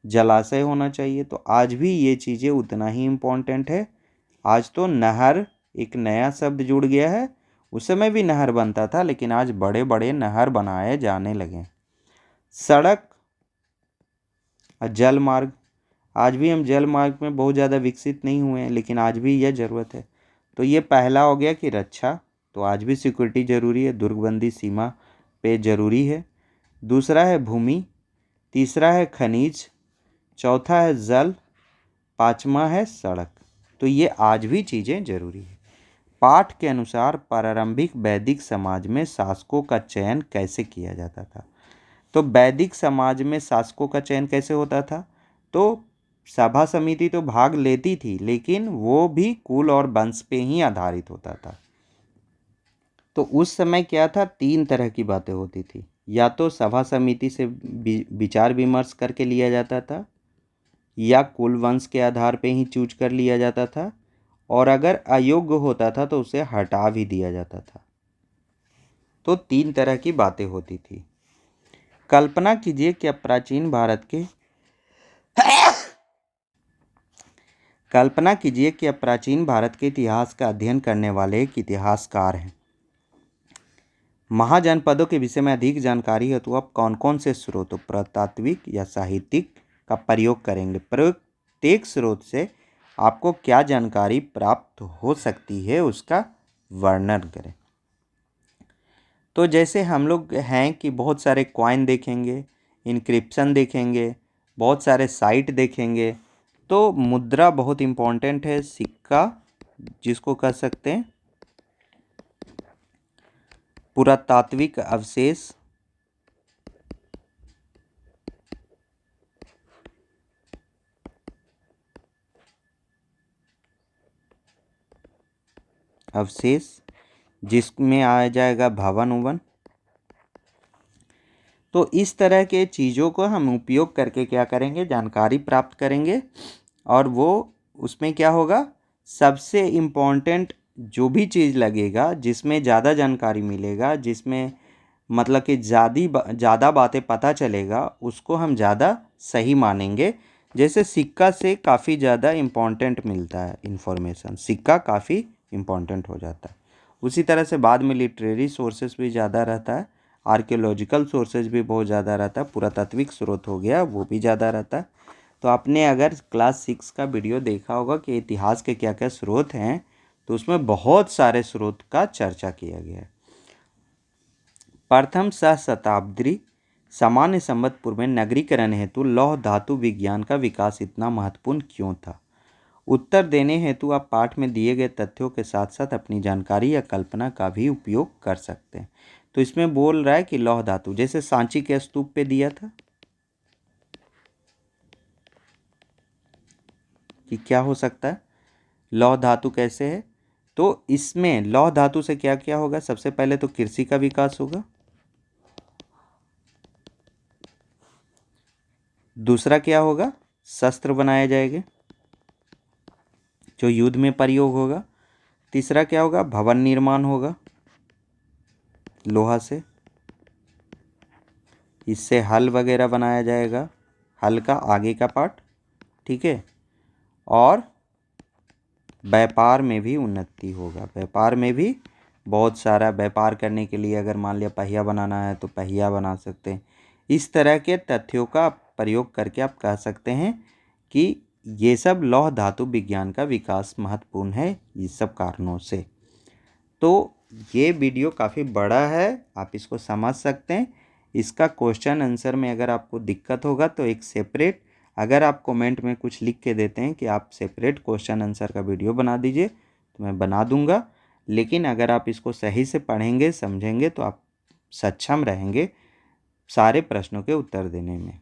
जलाशय होना चाहिए। तो आज भी ये चीज़ें उतना ही इम्पोर्टेंट है। आज तो नहर एक नया शब्द जुड़ गया है, उस समय भी नहर बनता था, लेकिन आज बड़े बड़े नहर बनाए जाने लगे। सड़क और जल मार्ग, आज भी हम जल मार्ग में बहुत ज़्यादा विकसित नहीं हुए हैं, लेकिन आज भी यह ज़रूरत है। तो ये पहला हो गया कि रक्षा, तो आज भी सिक्योरिटी ज़रूरी है, दुर्गबंदी सीमा पे ज़रूरी है। दूसरा है भूमि, तीसरा है खनिज, चौथा है जल, पांचवा है सड़क। तो ये आज भी चीज़ें जरूरी है। पाठ के अनुसार प्रारंभिक वैदिक समाज में शासकों का चयन कैसे किया जाता था? तो वैदिक समाज में शासकों का चयन कैसे होता था? तो सभा समिति तो भाग लेती थी, लेकिन वो भी कुल और वंश पे ही आधारित होता था। तो उस समय क्या था, 3 तरह की बातें होती थी। या तो सभा समिति से विचार विमर्श करके लिया जाता था, या कुल वंश के आधार पे ही चूज कर लिया जाता था, और अगर अयोग्य होता था तो उसे हटा भी दिया जाता था। तो 3 तरह की बातें होती थी। कल्पना कीजिए कि प्राचीन भारत के इतिहास का अध्ययन करने वाले एक इतिहासकार हैं। महाजनपदों के विषय में अधिक जानकारी है तो आप कौन कौन से स्रोतों, पुरातात्विक या साहित्यिक, का प्रयोग करेंगे? प्रत्येक स्रोत से आपको क्या जानकारी प्राप्त हो सकती है उसका वर्णन करें। तो जैसे हम लोग हैं कि बहुत सारे कॉइन देखेंगे, इनक्रिप्शन देखेंगे, बहुत सारे साइट देखेंगे। तो मुद्रा बहुत इम्पोर्टेंट है, सिक्का जिसको कह सकते हैं, पुरातात्विक अवशेष, जिसमें आ जाएगा भवन उवन। तो इस तरह के चीज़ों को हम उपयोग करके क्या करेंगे, जानकारी प्राप्त करेंगे। और वो उसमें क्या होगा, सबसे इम्पोर्टेंट जो भी चीज़ लगेगा, जिसमें ज़्यादा जानकारी मिलेगा, जिसमें मतलब कि ज़्यादा बातें पता चलेगा, उसको हम ज़्यादा सही मानेंगे। जैसे सिक्का से काफ़ी ज़्यादा इम्पोर्टेंट मिलता है इन्फॉर्मेशन, सिक्का काफ़ी इम्पोर्टेंट हो जाता है। उसी तरह से बाद में लिटरेरी सोर्सेस भी ज़्यादा रहता है, आर्कियोलॉजिकल सोर्सेज भी बहुत ज़्यादा रहता है, पुरातात्विक स्रोत हो गया वो भी ज़्यादा रहता है। तो आपने अगर क्लास 6 का वीडियो देखा होगा कि इतिहास के क्या क्या स्रोत हैं, तो उसमें बहुत सारे स्रोत का चर्चा किया गया है। प्रथम सहस्त्राब्दी सामान्य संवत पूर्व में नगरीकरण हेतु लौह धातु विज्ञान का विकास इतना महत्वपूर्ण क्यों था? उत्तर देने हेतु आप पाठ में दिए गए तथ्यों के साथ साथ अपनी जानकारी या कल्पना का भी उपयोग कर सकते हैं। तो इसमें बोल रहा है कि लौह धातु, जैसे सांची के स्तूप पे दिया था कि क्या हो सकता है, लौह धातु कैसे है। तो इसमें लौह धातु से क्या क्या होगा, सबसे पहले तो कृषि का विकास होगा, दूसरा क्या होगा, शस्त्र बनाए जाएंगे जो युद्ध में प्रयोग होगा, तीसरा क्या होगा, भवन निर्माण होगा लोहा से, इससे हल वगैरह बनाया जाएगा, हल का आगे का पार्ट, ठीक है। और व्यापार में भी उन्नति होगा, व्यापार में भी बहुत सारा व्यापार करने के लिए अगर मान लिया पहिया बनाना है तो पहिया बना सकते हैं। इस तरह के तथ्यों का प्रयोग करके आप कह सकते हैं कि ये सब लौह धातु विज्ञान का विकास महत्वपूर्ण है इस सब कारणों से। तो ये वीडियो काफ़ी बड़ा है, आप इसको समझ सकते हैं। इसका क्वेश्चन आंसर में अगर आपको दिक्कत होगा तो एक सेपरेट, अगर आप कमेंट में कुछ लिख के देते हैं कि आप सेपरेट क्वेश्चन आंसर का वीडियो बना दीजिए तो मैं बना दूंगा। लेकिन अगर आप इसको सही से पढ़ेंगे समझेंगे तो आप सक्षम रहेंगे सारे प्रश्नों के उत्तर देने में।